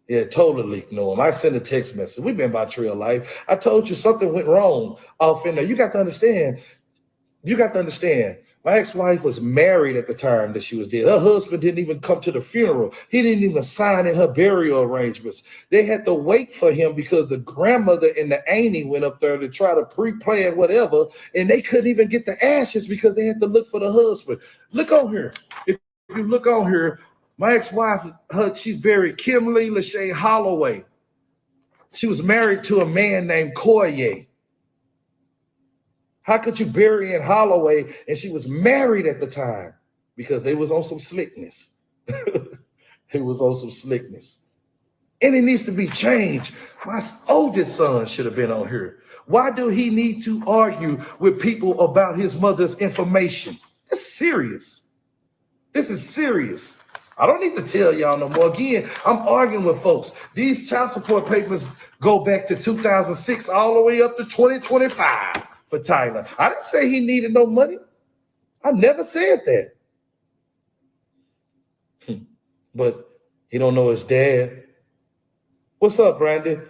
Yeah, totally ignore him. I sent a text message. We've been by Tree of Life. I told you something went wrong off in there. You got to understand. My ex-wife was married at the time that she was dead. Her husband didn't even come to the funeral. He didn't even sign in her burial arrangements. They had to wait for him because the grandmother and the auntie went up there to try to pre-plan whatever, and they couldn't even get the ashes because they had to look for the husband. Look on here. If you look on here, my ex-wife, she's buried Kimberly Lachey Holloway. She was married to a man named Coyer. How could you bury in Holloway? And she was married at the time because they was on some slickness. It was on some slickness. And it needs to be changed. My oldest son should have been on here. Why do he need to argue with people about his mother's information? It's serious. This is serious. I don't need to tell y'all no more. Again, I'm arguing with folks. These child support papers go back to 2006 all the way up to 2025 for Tyler. I didn't say he needed no money. I never said that. But he don't know his dad. What's up, Brandon?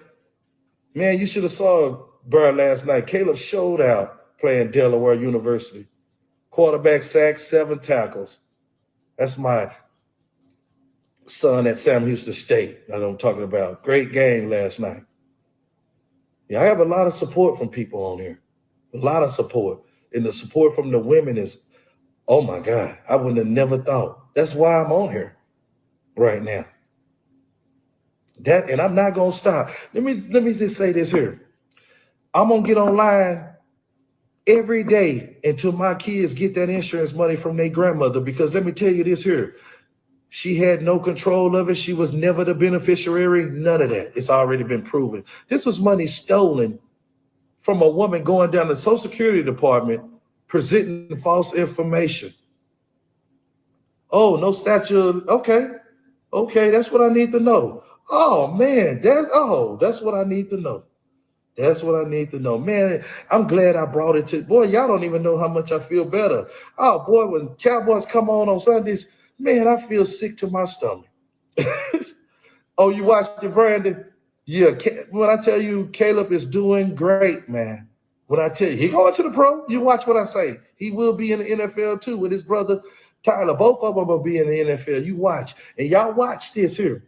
Man, you should have saw Bird last night. Caleb showed out playing Delaware University. Quarterback sack, 7 tackles. That's my son at Sam Houston State. I know I'm talking about. Great game last night. Yeah, I have a lot of support from people on here. A lot of support. And the support from the women is, oh my God, I wouldn't have never thought. That's why I'm on here right now. And I'm not gonna stop. Let me just say this here. I'm gonna get online every day until my kids get that insurance money from their grandmother. Because let me tell you this here. She had no control of it. She was never the beneficiary. None of that. It's already been proven. This was money stolen from a woman going down the Social Security Department presenting false information. Oh, no statute. Okay. Okay, that's what I need to know. Oh man, that's what I need to know. That's what I need to know. Man, I'm glad I brought it to, boy, y'all don't even know how much I feel better. Oh boy, when Cowboys come on Sundays, man, I feel sick to my stomach. Oh, you watched it, Brandon? Yeah, when I tell you Caleb is doing great, man. When I tell you he going to the pro, you watch what I say. He will be in the NFL too with his brother Tyler. Both of them will be in the NFL. You watch. And y'all watch this here.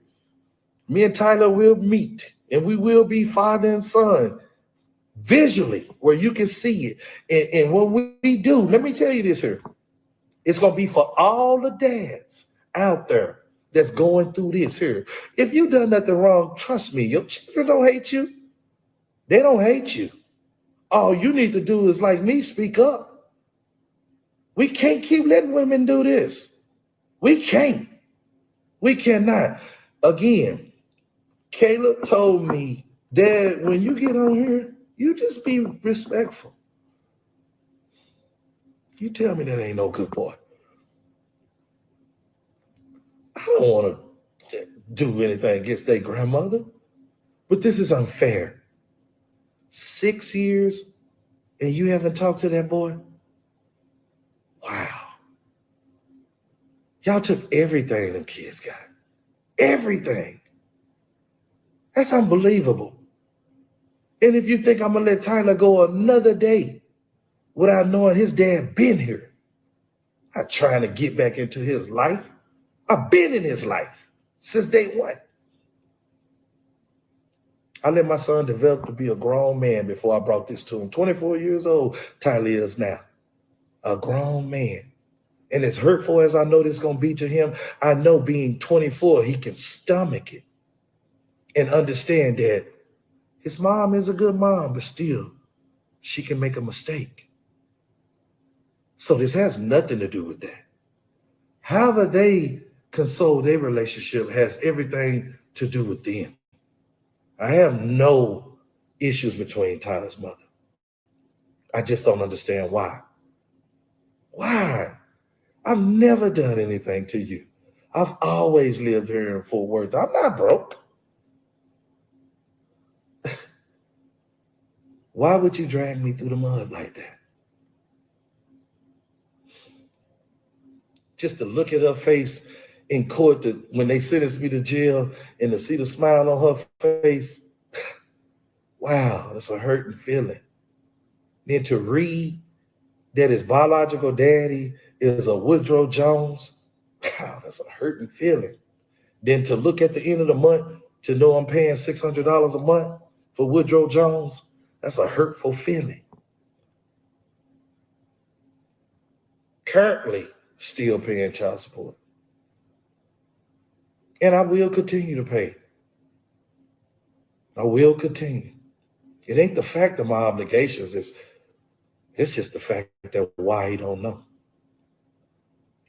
Me and Tyler will meet, and we will be father and son visually where you can see it. And when we do, let me tell you this here. It's going to be for all the dads out there that's going through this here. If you done nothing wrong, trust me, your children don't hate you. They don't hate you. All you need to do is, like me, speak up. We can't keep letting women do this. We can't. We cannot. Again, Caleb told me, Dad, when you get on here, you just be respectful. You tell me that ain't no good boy. I don't want to do anything against their grandmother, but this is unfair. 6 years and you haven't talked to that boy? Wow. Y'all took everything them kids got. Everything. That's unbelievable. And if you think I'm going to let Tyler go another day without knowing his dad been here, not trying to get back into his life. I've been in his life since day one. I let my son develop to be a grown man before I brought this to him. 24 years old, Tyler is now. A grown man. And as hurtful as I know this is going to be to him, I know being 24, he can stomach it and understand that his mom is a good mom, but still, she can make a mistake. So this has nothing to do with that. However they console their relationship has everything to do with them. I have no issues between Tyler's mother. I just don't understand why. Why? I've never done anything to you. I've always lived here in Fort Worth. I'm not broke. Why would you drag me through the mud like that? Just to look at her face in court when they sentenced me to jail and to see the smile on her face, wow, that's a hurting feeling. Then to read that his biological daddy is a Woodrow Jones, wow, that's a hurting feeling. Then to look at the end of the month to know I'm paying $600 a month for Woodrow Jones, that's a hurtful feeling. Currently, still paying child support. And I will continue to pay. I will continue. It ain't the fact of my obligations. It's just the fact that why he don't know.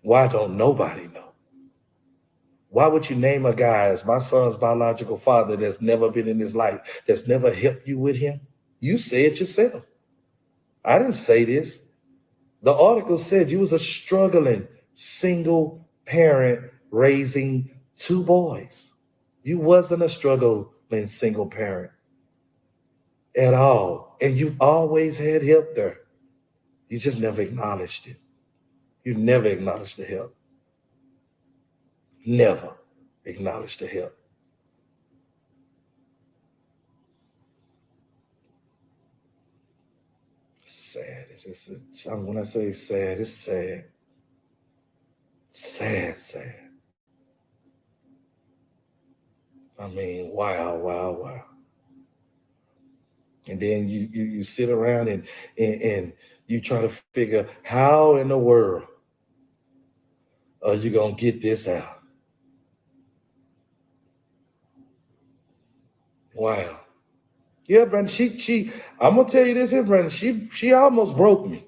Why don't nobody know? Why would you name a guy as my son's biological father that's never been in his life, that's never helped you with him? You said yourself. I didn't say this. The article said you was a struggling single parent raising 2 boys. You wasn't a struggling single parent at all. And you've always had help there. You just never acknowledged it. You never acknowledged the help. Never acknowledged the help. Sad. When I say sad, it's sad. Sad, sad. I mean, wow, wow, wow. And then you sit around and you try to figure how in the world are you gonna get this out? Wow. Yeah, Brandon. She. I'm gonna tell you this here, Brandon. She almost broke me.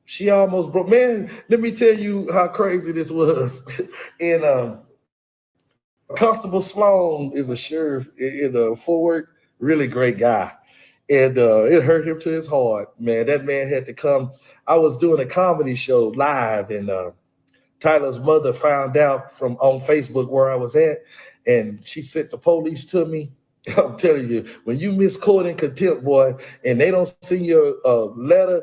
She almost broke. Man, let me tell you how crazy this was. And Constable Sloan is a sheriff in Fort Worth, really great guy. And it hurt him to his heart, man. That man had to come. I was doing a comedy show live, and Tyler's mother found out from on Facebook where I was at, and she sent the police to me. I'm telling you, when you miss court in contempt, boy, and they don't send you a letter,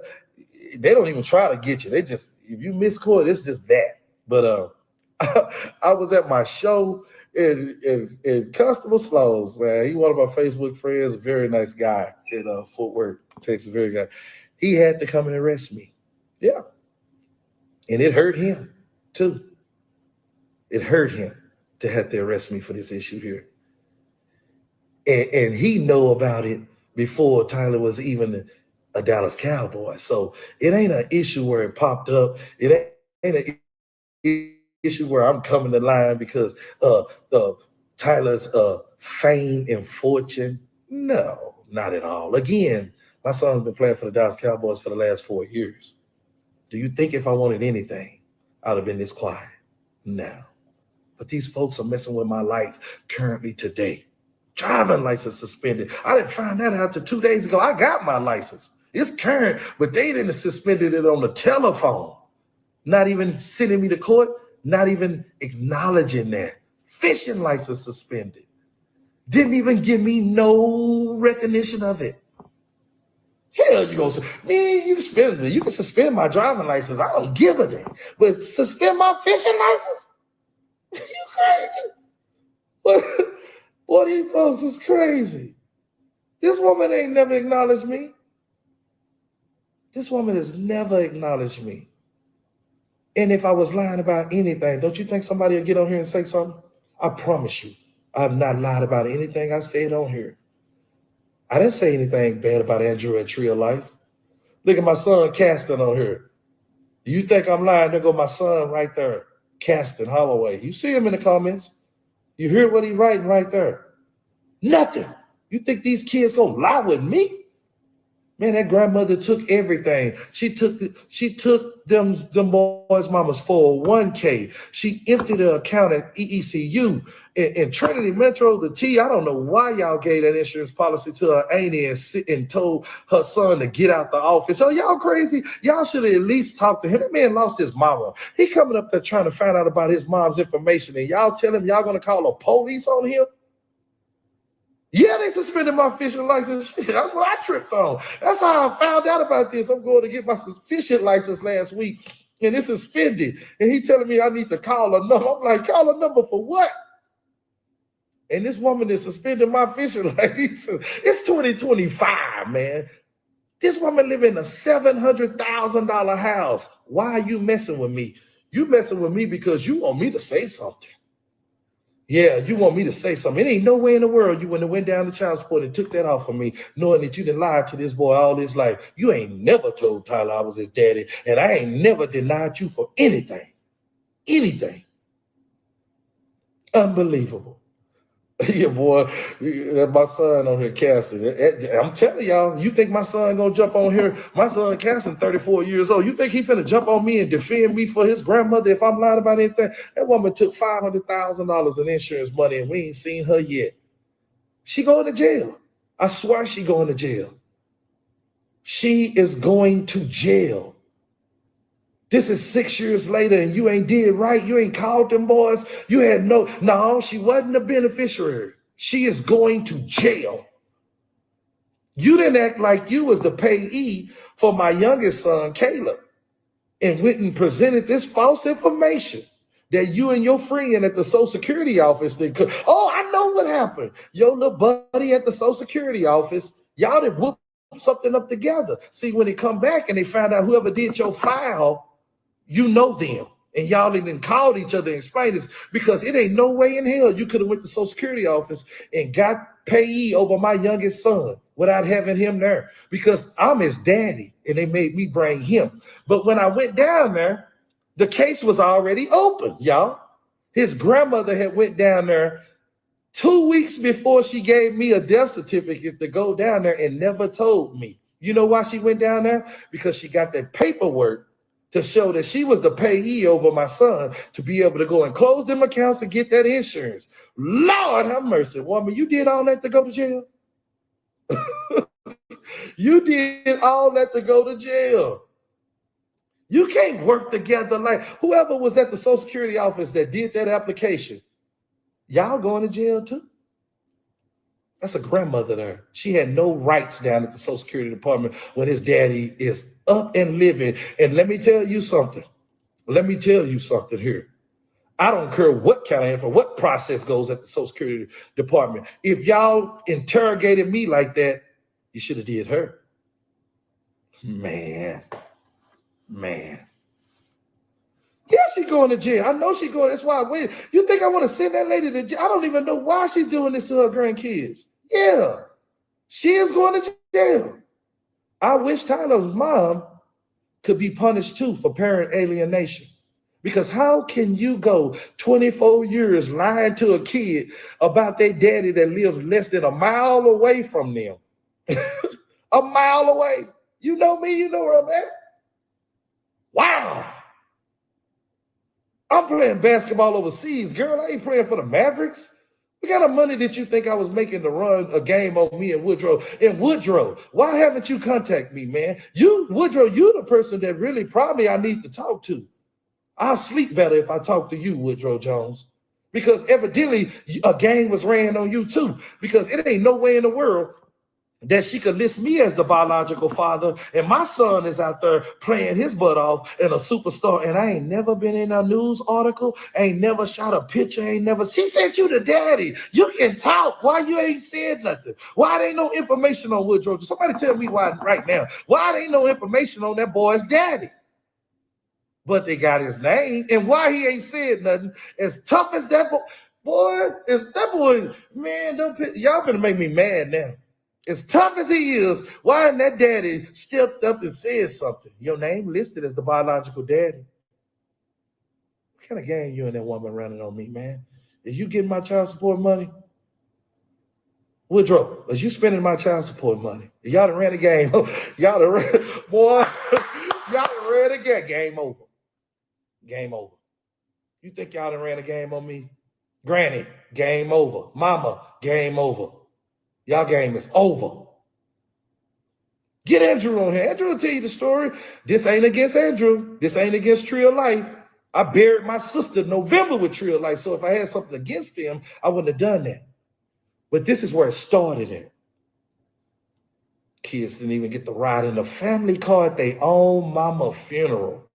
they don't even try to get you. They just, if you miss court, it's just that. But I was at my show in Constable Slows, man. He one of my Facebook friends, a very nice guy in Fort Worth, Texas, very guy. He had to come and arrest me. Yeah. And it hurt him too. It hurt him to have to arrest me for this issue here. And he know about it before Tyler was even a Dallas Cowboy. So it ain't an issue where it popped up. It ain't an issue where I'm coming to line because Tyler's fame and fortune. No, not at all. Again, my son's been playing for the Dallas Cowboys for the last 4 years. Do you think if I wanted anything, I'd have been this quiet? No. But these folks are messing with my life currently today. Driving license suspended. I didn't find that out till 2 days ago. I got my license. It's current, but they didn't suspended it on the telephone. Not even sending me to court, not even acknowledging that. Fishing license suspended. Didn't even give me no recognition of it. Hell, you gonna man, you can suspend my driving license. I don't give a damn. But suspend my fishing license? You crazy? What these folks is crazy. This woman ain't never acknowledged me. This woman has never acknowledged me. And if I was lying about anything, don't you think somebody will get on here and say something? I promise you, I have not lied about anything I said on here. I didn't say anything bad about Andrew at Tree of Life. Look at my son Caston on here. Do you think I'm lying? There go my son right there, Caston Holloway. You see him in the comments. You hear what he writing right there. Nothing. You think these kids gonna lie with me? Man, that grandmother took everything. She took them boys' mamas 401k. She emptied her account at EECU and Trinity Metro, the T. I don't know why y'all gave that insurance policy to her auntie and told her son to get out the office. Oh, y'all crazy. Y'all should have at least talked to him. That man lost his mama. He coming up there trying to find out about his mom's information, and y'all tell him y'all gonna call the police on him? Yeah, they suspended my fishing license. Shit, that's what I tripped on. That's how I found out about this. I'm going to get my fishing license last week, and it's suspended. And he telling me I need to call a number. I'm like, call a number for what? And this woman is suspending my fishing license. It's 2025, man. This woman live in a $700,000 house. Why are you messing with me? You messing with me because you want me to say something. Yeah, you want me to say something. It ain't no way in the world you wouldn't have went down to child support and took that off of me, knowing that you done lied to this boy all his life. You ain't never told Tyler I was his daddy, and I ain't never denied you for anything. Anything. Unbelievable. Yeah, boy, my son on here, Caston. I'm telling y'all, you think my son gonna jump on here? My son, Caston, 34 years old. You think he finna jump on me and defend me for his grandmother if I'm lying about anything? That woman took $500,000 in insurance money, and we ain't seen her yet. She going to jail. I swear she going to jail. She is going to jail. This is 6 years later, and you ain't did right. You ain't called them boys. You had no, she wasn't a beneficiary. She is going to jail. You didn't act like you was the payee for my youngest son, Caleb, and went and presented this false information that you and your friend at the Social Security office did. Oh, I know what happened. Your little buddy at the Social Security office, y'all did whoop something up together. See, when they come back and they find out whoever did your file, you know them. And y'all even called each other and explained this, because it ain't no way in hell you could have went to Social Security office and got payee over my youngest son without having him there, because I'm his daddy and they made me bring him. But when I went down there, the case was already open, y'all. His grandmother had went down there 2 weeks before she gave me a death certificate to go down there and never told me. You know why she went down there? Because she got that paperwork to show that she was the payee over my son to be able to go and close them accounts and get that insurance. Lord have mercy, woman, you did all that to go to jail? You did all that to go to jail. You can't work together like whoever was at the Social Security office that did that application. Y'all going to jail too? That's a grandmother there. She had no rights down at the Social Security Department when his daddy is up and living. And let me tell you something. Let me tell you something here. I don't care what kind of info, what process goes at the Social Security Department. If y'all interrogated me like that, you should have did her. Man. Yeah, she going to jail. I know she going. That's why I wait. You think I want to send that lady to jail? I don't even know why she's doing this to her grandkids. Yeah, she is going to jail. I wish Tyler's mom could be punished too for parent alienation. Because how can you go 24 years lying to a kid about their daddy that lives less than a mile away from them? A mile away. You know me, you know where I'm at. Wow. I'm playing basketball overseas, girl. I ain't playing for the Mavericks. What kind of money did you think I was making to run a game on me and Woodrow? And Woodrow, why haven't you contacted me, man? Woodrow, you're the person that really probably I need to talk to. I'll sleep better if I talk to you, Woodrow Jones, because evidently a game was ran on you too, because it ain't no way in the world that she could list me as the biological father, and my son is out there playing his butt off and a superstar, and I ain't never been in a news article, ain't never shot a picture, she sent you to daddy. You can talk. Why you ain't said nothing? Why there ain't no information on Woodrow? Somebody tell me why right now. Why there ain't no information on that boy's daddy? But they got his name, and why he ain't said nothing. As tough as that boy, man, y'all gonna make me mad now. As tough as he is, why ain't that daddy stepped up and said something? Your name listed as the biological daddy. What kind of game you and that woman running on me, man? Is you getting my child support money? Woodrow, is you spending my child support money? Y'all done ran the game. Y'all done ran the game. Game over. Game over. You think y'all done ran a game on me? Granny, game over. Mama, game over. Y'all game is over. Get Andrew on here. Andrew will tell you the story. This ain't against Andrew. This ain't against Tree of Life. I buried my sister in November with Tree of Life. So if I had something against them, I wouldn't have done that. But this is where it started at. Kids didn't even get to ride in the family car at their own mama funeral.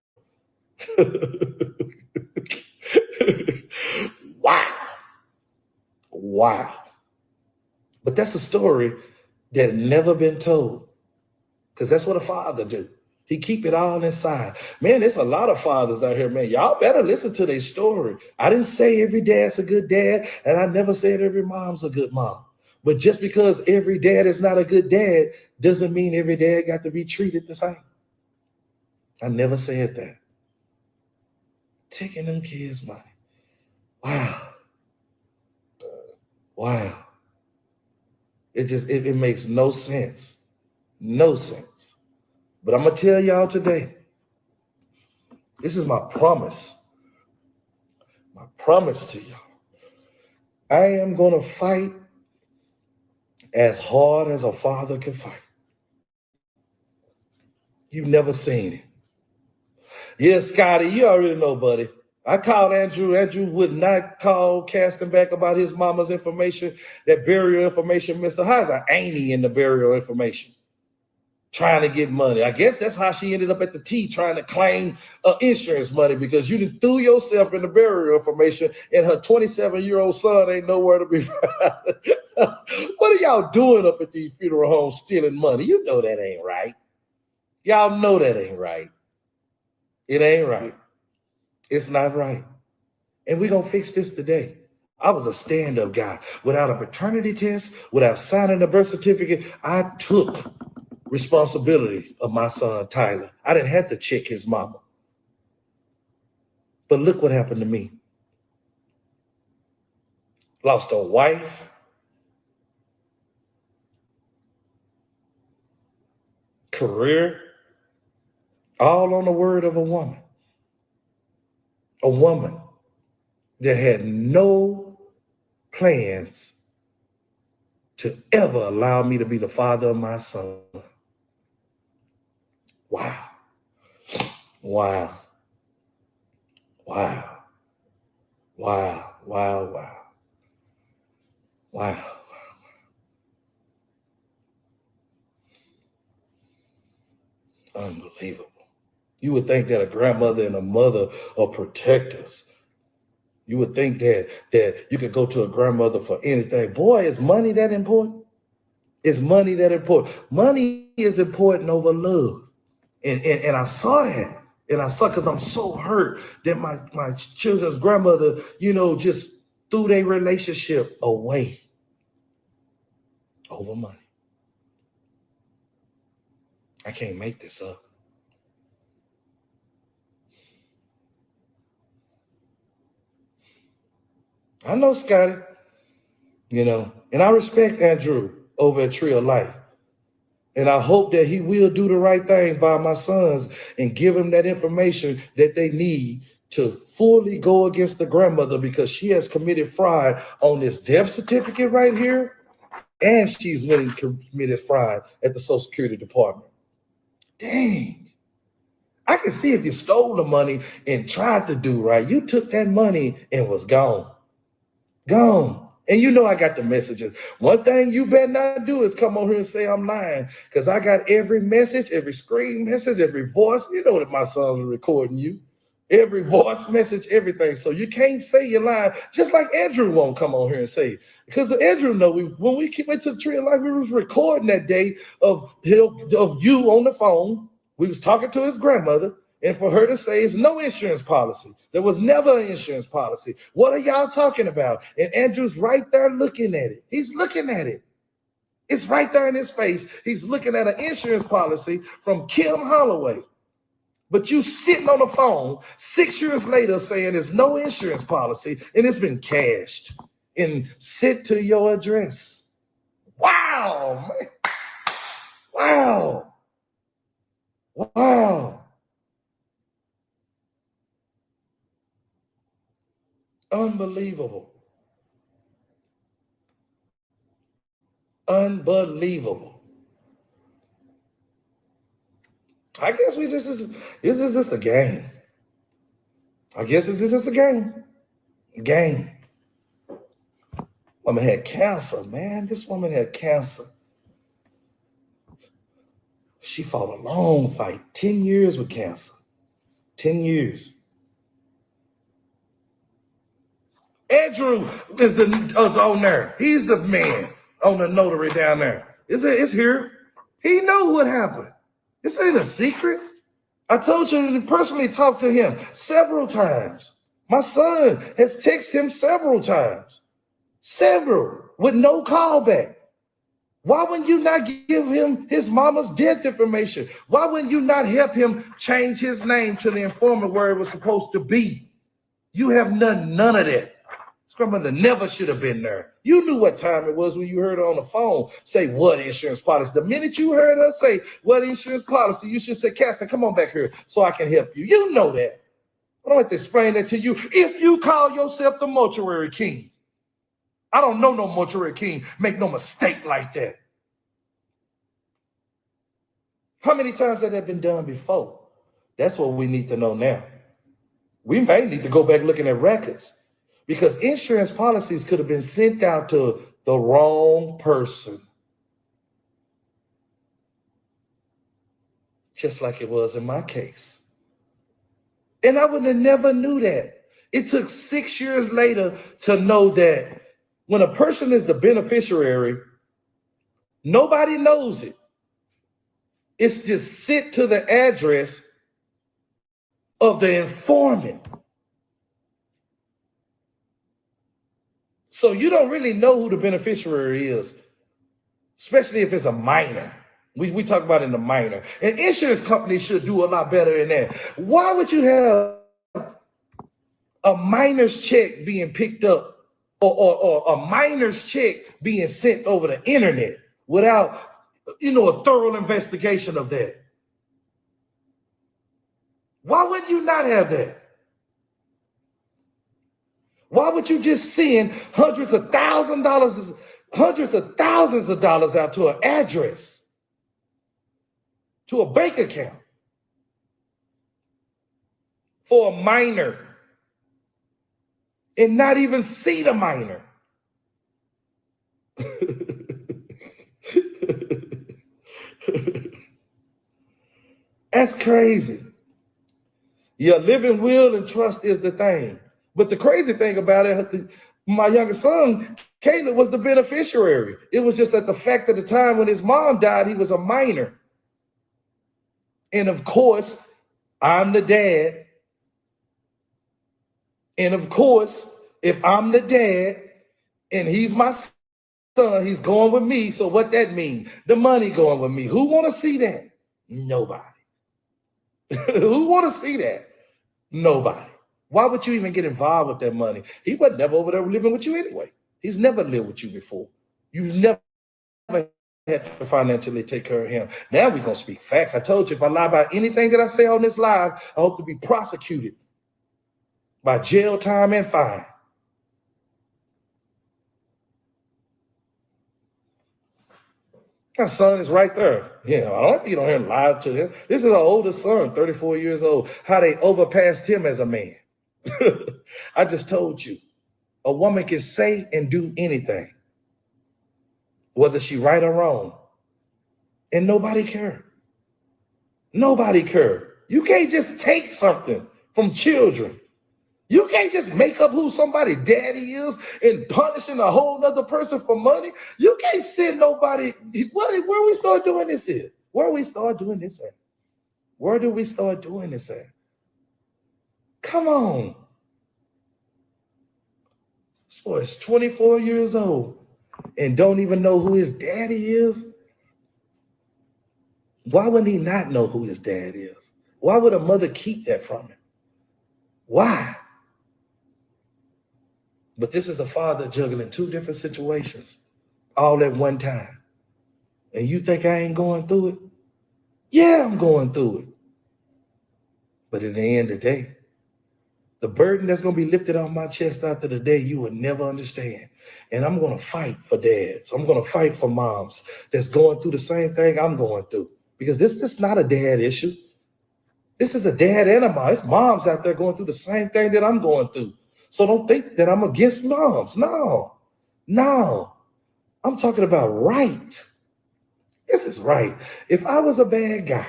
Wow. But that's a story that never been told, because that's what a father do. He keep it all inside. Man, there's a lot of fathers out here, man. Y'all better listen to their story. I didn't say every dad's a good dad, and I never said every mom's a good mom. But just because every dad is not a good dad doesn't mean every dad got to be treated the same. I never said that. Taking them kids' money. Wow. It makes no sense. No sense. But I'm going to tell y'all today, this is my promise. My promise to y'all. I am going to fight as hard as a father can fight. You've never seen it. Yes, Scotty, you already know, buddy. I called Andrew. Andrew would not call casting back about his mama's information, that burial information. Mr. Heiser, ain't he in the burial information? Trying to get money. I guess that's how she ended up at the T, trying to claim insurance money, because you done threw yourself in the burial information and her 27-year-old son ain't nowhere to be found. What are y'all doing up at these funeral homes stealing money? You know that ain't right. Y'all know that ain't right. It ain't right. It's not right. And we're going to fix this today. I was a stand-up guy. Without a paternity test, without signing a birth certificate, I took responsibility of my son, Tyler. I didn't have to check his mama. But look what happened to me. Lost a wife, career, all on the word of a woman. A woman that had no plans to ever allow me to be the father of my son. Wow. Wow. Wow. Wow. Wow. Wow. Wow. Unbelievable. You would think that a grandmother and a mother are protectors. You would think that you could go to a grandmother for anything. Boy, is money that important? Is money that important? Money is important over love. And I saw that. And I saw, because I'm so hurt that my children's grandmother, just threw their relationship away over money. I can't make this up. I know Scotty, and I respect Andrew over at Tree of Life. And I hope that he will do the right thing by my sons and give them that information that they need to fully go against the grandmother, because she has committed fraud on this death certificate right here, and she's committed fraud at the Social Security Department. Dang. I can see if you stole the money and tried to do right. You took that money and was gone. Gone. And I got the messages. One thing you better not do is come on here and say I'm lying, because I got every message, every screen message, every voice. You know that my sons are recording you. Every voice message, everything. So you can't say you're lying, just like Andrew won't come on here and say it. Because Andrew know when we went to the Tree of Life, we was recording that day of you on the phone. We was talking to his grandmother, and for her to say it's no insurance policy. There was never an insurance policy. What are y'all talking about? And Andrew's right there looking at it. He's looking at it. It's right there in his face. He's looking at an insurance policy from Kim Holloway. But you sitting on the phone 6 years later saying there's no insurance policy, and it's been cashed and sent to your address. Wow, man. Wow. Wow. Unbelievable. Unbelievable. I guess this is just a game. I guess it's just a game. Game. Woman had cancer, man. This woman had cancer. She fought a long fight, 10 years with cancer. 10 years. Andrew is on there. He's the man on the notary down there. It's here. He know what happened. This ain't a secret. I told you to personally talk to him several times. My son has texted him several times. Several, with no callback. Why wouldn't you not give him his mama's death information? Why wouldn't you not help him change his name to the informant where it was supposed to be? You have none of that. His grandmother never should have been there. You knew what time it was when you heard her on the phone say what insurance policy. The minute you heard her say what insurance policy, you should say, Caston, come on back here so I can help you. You know that. I don't have to explain that to you. If you call yourself the mortuary king, I don't know no mortuary king make no mistake like that. How many times has that been done before? That's what we need to know now. We may need to go back looking at records, because insurance policies could have been sent out to the wrong person. Just like it was in my case. And I would have never knew that. It took 6 years later to know that when a person is the beneficiary, nobody knows it. It's just sent to the address of the informant. So you don't really know who the beneficiary is, especially if it's a minor. We talk about in the minor. And insurance companies should do a lot better in that. Why would you have a minor's check being picked up or a minor's check being sent over the internet without, a thorough investigation of that? Why would you not have that? Why would you just send hundreds of thousands of dollars out to an address, to a bank account for a minor and not even see the minor? That's crazy. Yeah, living will and trust is the thing. But the crazy thing about it, my youngest son, Caleb, was the beneficiary. It was just at the fact of the time when his mom died, he was a minor. And of course, I'm the dad. And of course, if I'm the dad and he's my son, he's going with me. So what that means? The money going with me. Who want to see that? Nobody. Who want to see that? Nobody. Why would you even get involved with that money? He was never over there living with you anyway. He's never lived with you before. You never had to financially take care of him. Now we're going to speak facts. I told you, if I lie about anything that I say on this live, I hope to be prosecuted by jail time and fine. My son is right there. Yeah, I don't think you don't hear him lie to him. This is our oldest son, 34 years old. How they overpassed him as a man. I just told you, a woman can say and do anything, whether she right or wrong, and nobody care. Nobody care. You can't just take something from children. You can't just make up who somebody daddy is and punishing a whole nother person for money. You can't send nobody. Where we start doing this at? Where we start doing this at? Where do we start doing this at? Come on. This boy is 24 years old and don't even know who his daddy is. Why would he not know who his dad is? Why would a mother keep that from him? Why? But this is a father juggling two different situations all at one time. And you think I ain't going through it? Yeah, I'm going through it. But at the end of the day, the burden that's going to be lifted off my chest after the day, you would never understand. And I'm going to fight for dads. I'm going to fight for moms that's going through the same thing I'm going through. Because this is not a dad issue. This is a dad and a mom. It's moms out there going through the same thing that I'm going through. So don't think that I'm against moms. No. I'm talking about right. This is right. If I was a bad guy,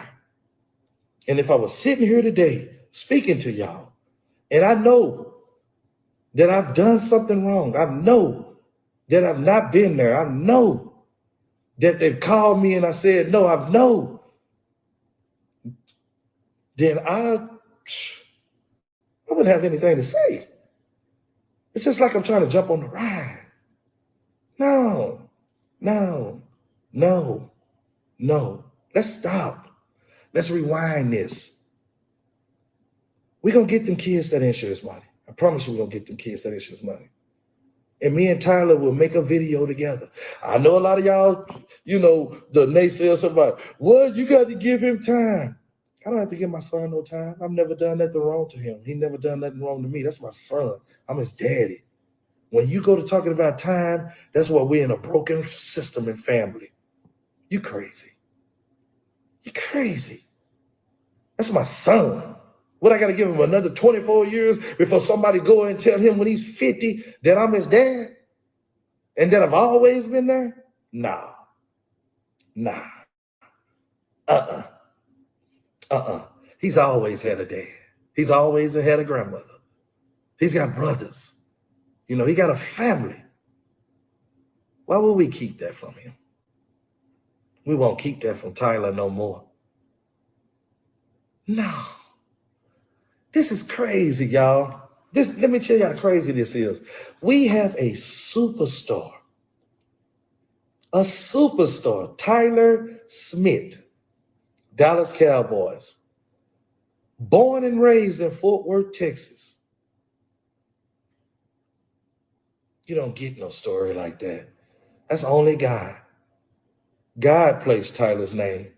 and if I was sitting here today speaking to y'all, and I know that I've done something wrong, I know that I've not been there, I know that they've called me and I said, no, I know, then I wouldn't have anything to say. It's just like I'm trying to jump on the ride. No. Let's stop. Let's rewind this. We're going to get them kids that insurance money. I promise you we're going to get them kids that insurance money. And me and Tyler will make a video together. I know a lot of y'all, the naysayers about, well, you got to give him time. I don't have to give my son no time. I've never done nothing wrong to him. He never done nothing wrong to me. That's my son. I'm his daddy. When you go to talking about time, that's why we're in a broken system and family. You crazy. You're crazy. That's my son. What, I got to give him another 24 years before somebody go and tell him when he's 50 that I'm his dad and that I've always been there? Nah. He's always had a dad. He's always had a grandmother. He's got brothers. He got a family. Why would we keep that from him? We won't keep that from Tyler no more. No. This is crazy, y'all. Let me tell you how crazy this is. We have a superstar, Tyler Smith, Dallas Cowboys, born and raised in Fort Worth, Texas. You don't get no story like that. That's only God. God placed Tyler's name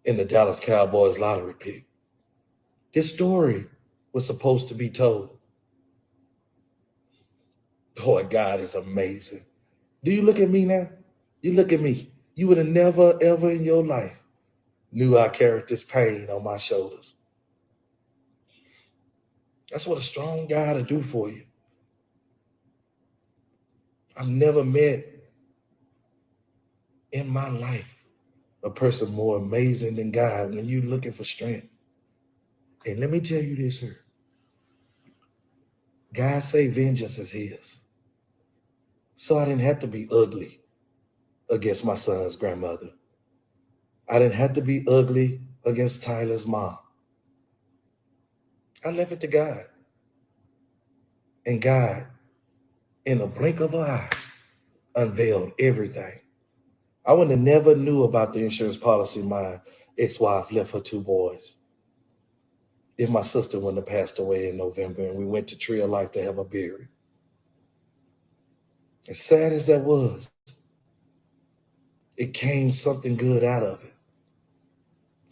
in the Dallas Cowboys lottery pick. This story was supposed to be told. Boy, God is amazing. Do you look at me now? You look at me. You would have never, ever in your life knew I carried this pain on my shoulders. That's what a strong God will do for you. I've never met in my life a person more amazing than God when you're looking for strength. And let me tell you this here. God say vengeance is his. So I didn't have to be ugly against my son's grandmother. I didn't have to be ugly against Tyler's mom. I left it to God. And God, in a blink of an eye, unveiled everything. I would have never knew about the insurance policy my ex-wife left her 2 boys if my sister wouldn't have passed away in November and we went to Tree of Life to have her buried. As sad as that was, it came something good out of it.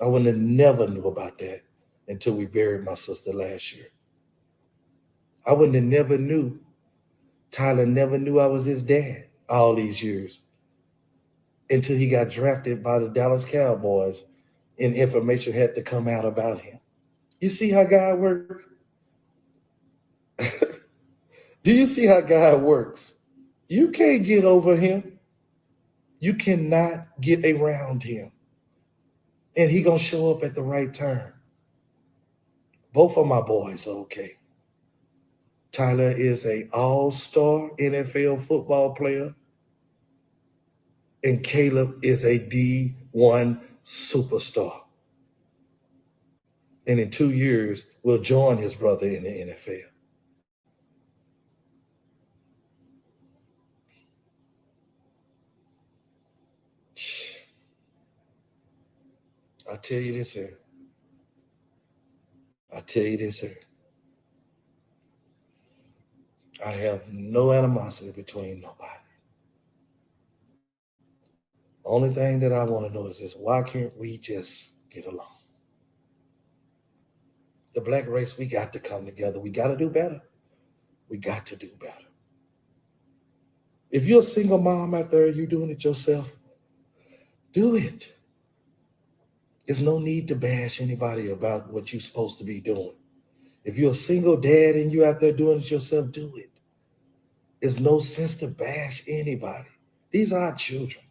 I would have never knew about that until we buried my sister last year. I wouldn't have never knew. Tyler never knew I was his dad all these years until he got drafted by the Dallas Cowboys and information had to come out about him. You see how God works? Do you see how God works? You can't get over him. You cannot get around him. And he gonna show up at the right time. Both of my boys are okay. Tyler is an all-star NFL football player, and Caleb is a D1 superstar. And in 2 years, will join his brother in the NFL. I tell you this here. I have no animosity between nobody. Only thing that I want to know is this: why can't we just get along? The black race, we got to come together. We got to do better. We got to do better. If you're a single mom out there, you're doing it yourself, do it. There's no need to bash anybody about what you're supposed to be doing. If you're a single dad and you're out there doing it yourself, do it. There's no sense to bash anybody. These are our children.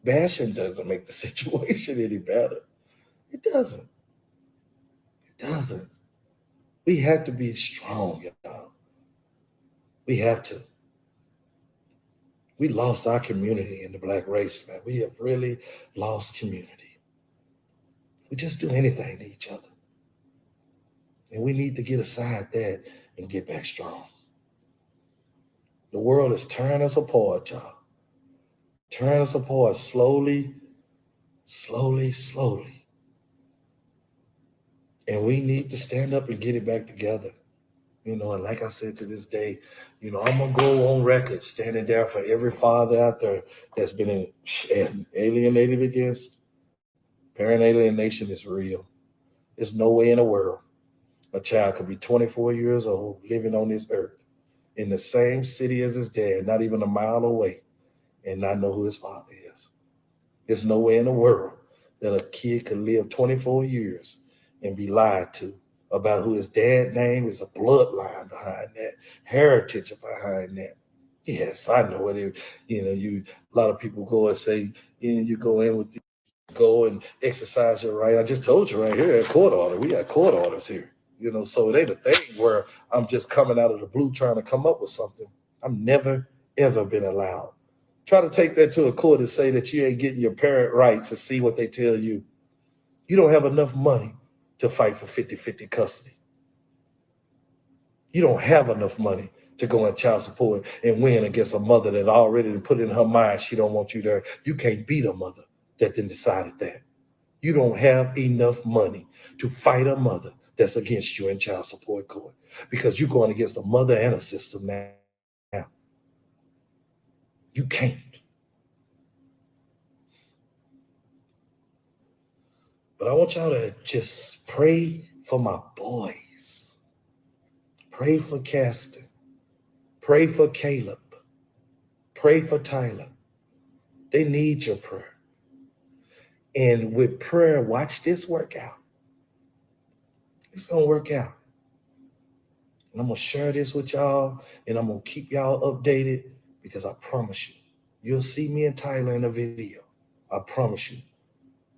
Bashing doesn't make the situation any better. It doesn't. It doesn't. We have to be strong, y'all. We have to. We lost our community in the black race, man. We have really lost community. We just do anything to each other. And we need to get aside that and get back strong. The world is tearing us apart, y'all. Tearing us apart slowly, slowly, slowly. And we need to stand up and get it back together. And like I said to this day, I'm going to go on record standing there for every father out there that's been alienated against. Parent alienation is real. There's no way in the world a child could be 24 years old living on this earth in the same city as his dad, not even a mile away, and not know who his father is. There's no way in the world that a kid could live 24 years and be lied to about who his dad name is, a bloodline behind that, heritage behind that. Yes, I know it. A lot of people go and say, you go in with go and exercise your right. I just told you right here at court order. We got court orders here. So it ain't a thing where I'm just coming out of the blue trying to come up with something. I've never, ever been allowed. Try to take that to a court and say that you ain't getting your parent rights and see what they tell you. You don't have enough money to fight for 50-50 custody. You don't have enough money to go in child support and win against a mother that already put in her mind she don't want you there. You can't beat a mother that then decided that. You don't have enough money to fight a mother that's against you in child support court because you're going against a mother and a system now. You can't. But I want y'all to just pray for my boys. Pray for Caston. Pray for Caleb. Pray for Tyler. They need your prayer. And with prayer, watch this work out. It's going to work out. And I'm going to share this with y'all, and I'm going to keep y'all updated because I promise you, you'll see me and Tyler in a video. I promise you,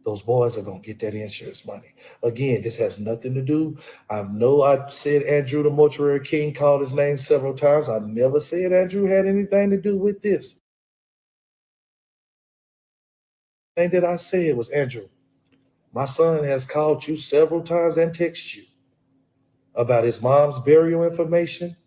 those boys are going to get that insurance money. Again, this has nothing to do. I know I said Andrew the Mortuary King, called his name several times. I never said Andrew had anything to do with this. The thing that I said was, Andrew, my son has called you several times and texted you about his mom's burial information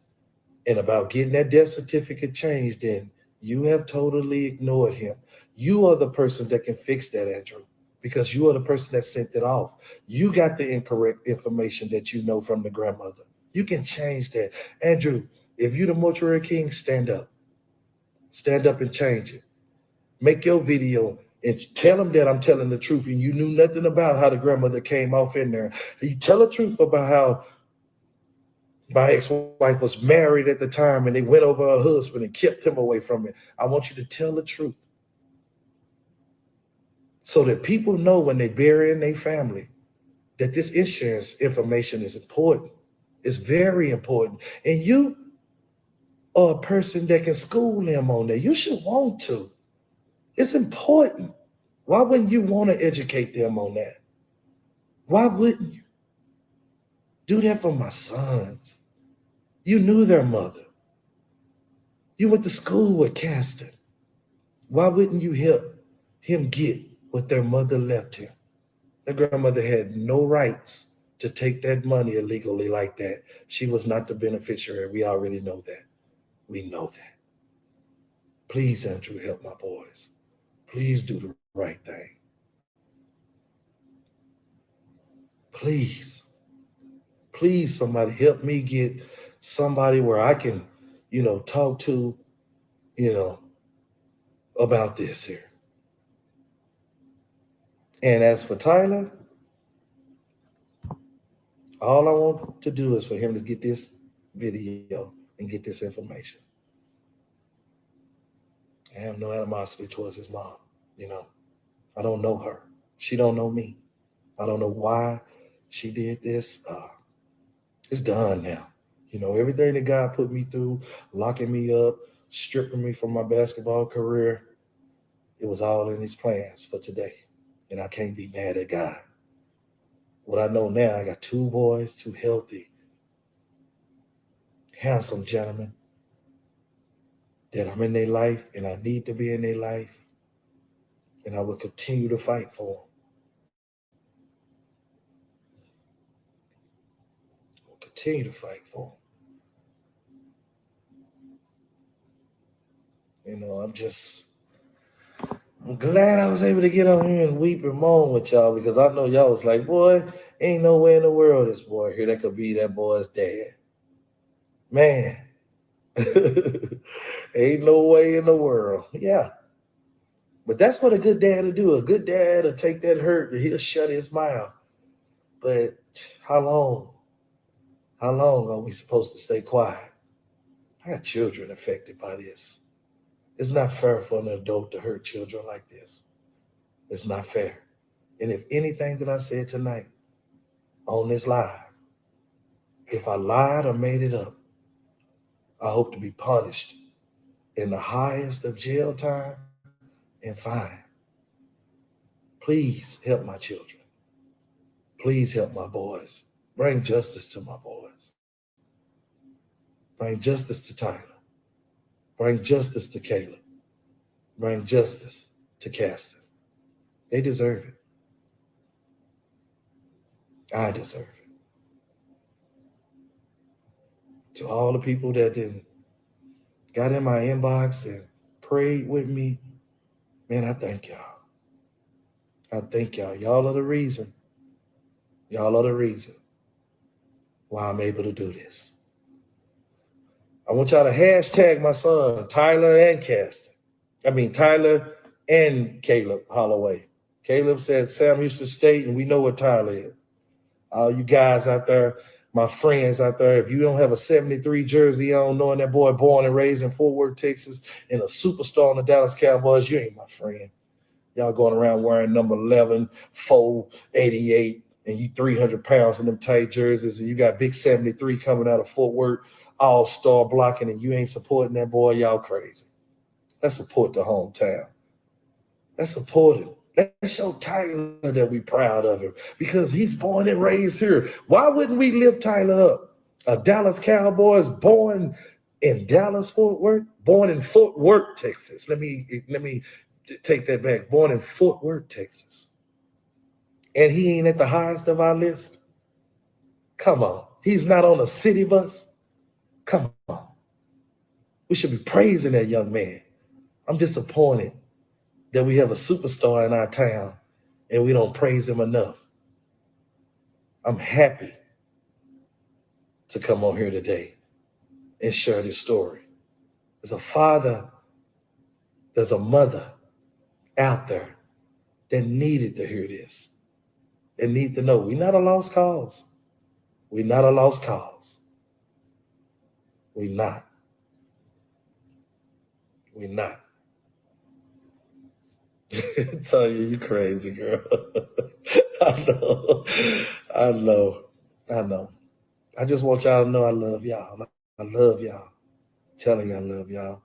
and about getting that death certificate changed, and you have totally ignored him. You are the person that can fix that, Andrew, because you are the person that sent it off. You got the incorrect information that you know from the grandmother. You can change that. Andrew, if you the mortuary king, stand up. Stand up and change it. Make your video and tell them that I'm telling the truth and you knew nothing about how the grandmother came off in there. You tell the truth about how my ex-wife was married at the time and they went over her husband and kept him away from me. I want you to tell the truth so that people know when they bury in their family that this insurance information is important. It's very important. And you are a person that can school them on that. You should want to. It's important. Why wouldn't you want to educate them on that? Why wouldn't you? Do that for my sons. You knew their mother. You went to school with Caston. Why wouldn't you help him get what their mother left him? Their grandmother had no rights to take that money illegally like that. She was not the beneficiary. We already know that. We know that. Please, Andrew, help my boys. Please do the right thing. Please. Please, somebody help me get somebody where I can, talk to, about this here. And as for Tyler, all I want to do is for him to get this video and get this information. I have no animosity towards his mom. I don't know her. She don't know me. I don't know why she did this. It's done now. Everything that God put me through, locking me up, stripping me from my basketball career, it was all in his plans for today. And I can't be mad at God. What I know now, I got two boys, two healthy, handsome gentlemen that I'm in their life and I need to be in their life. And I will continue to fight for them. I will continue to fight for them. I'm glad I was able to get on here and weep and moan with y'all because I know y'all was like, boy, ain't no way in the world this boy here that could be that boy's dad. Man, ain't no way in the world. Yeah. But that's what a good dad will do. A good dad will take that hurt and he'll shut his mouth. But how long? How long are we supposed to stay quiet? I got children affected by this. It's not fair for an adult to hurt children like this. It's not fair. And if anything that I said tonight on this live, if I lied or made it up, I hope to be punished in the highest of jail time and fine. Please help my children. Please help my boys. Bring justice to my boys. Bring justice to Tyler. Bring justice to Caleb. Bring justice to Caston. They deserve it. I deserve it. To all the people that didn't got in my inbox and prayed with me, man, I thank y'all. I thank y'all. Y'all are the reason. Y'all are the reason why I'm able to do this. I want y'all to hashtag my son, Tyler and Caston. Tyler and Caleb Holloway. Caleb said Sam Houston State, and we know what Tyler is. All you guys out there, my friends out there, if you don't have a 73 jersey on, knowing that boy born and raised in Fort Worth, Texas, and a superstar on the Dallas Cowboys, you ain't my friend. Y'all going around wearing number 11, 4, 88, and you 300 pounds in them tight jerseys, and you got big 73 coming out of Fort Worth, all-star blocking, and you ain't supporting that boy, y'all crazy. Let's support the hometown. Let's support him. Let's show Tyler that we're proud of him because he's born and raised here. Why wouldn't we lift Tyler up? A Dallas Cowboys born in Dallas, Fort Worth, born in Fort Worth, Texas. Let me take that back. Born in Fort Worth, Texas. And he ain't at the highest of our list. Come on. He's not on a city bus. Come on. We should be praising that young man. I'm disappointed that we have a superstar in our town and we don't praise him enough. I'm happy to come on here today and share this story. There's a father, there's a mother out there that needed to hear this and need to know we're not a lost cause. We're not a lost cause. We're not. We're not. Tell you crazy, girl. I know. I just want y'all to know I love y'all. I love y'all. I'm telling you I love y'all.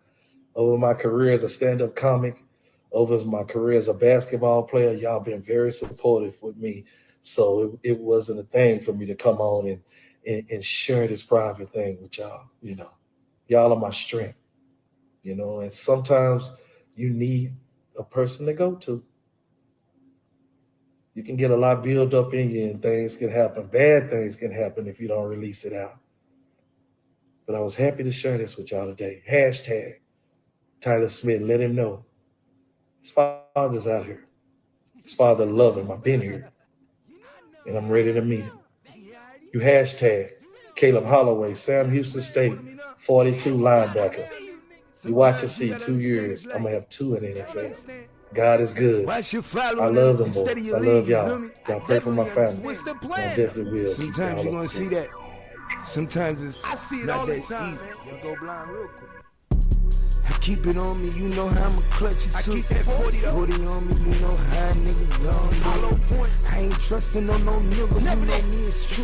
Over my career as a stand-up comic, over my career as a basketball player, y'all been very supportive with me. So it wasn't a thing for me to come on and share this private thing with y'all. Y'all are my strength. And sometimes you need a person to go to. You can get a lot built up in you and things can happen. Bad things can happen if you don't release it out. But I was happy to share this with y'all today. Hashtag Tyler Smith. Let him know his father's out here. His father love him. I've been here. And I'm ready to meet him. You hashtag Caleb Holloway, Sam Houston State, 42 linebacker. You watch and see 2 years. I'm going to have 2 in the NFL. God is good. I love them boys. I love y'all. Y'all pray for my family. I definitely will. Sometimes you're going to see that. Sometimes it's not that easy. You'll go blind real quick. I keep it on me, you know how I'ma clutch it too. 40 on me, you know how a nigga gone. I ain't trusting no nigga, you know me, it's true.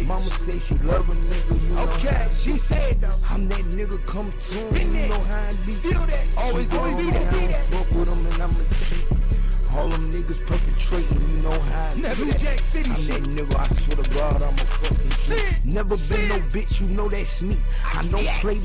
Mama say she love a nigga, you know how she said though. I'm that nigga come to him, you know how I be. Still that, always be that. I don't fuck with them and I'ma treat. All them niggas perpetrating, you know how I never Jack City I'm that nigga, I swear to God, I'm a fucking shit. Never been no bitch, you know that's me. I don't play the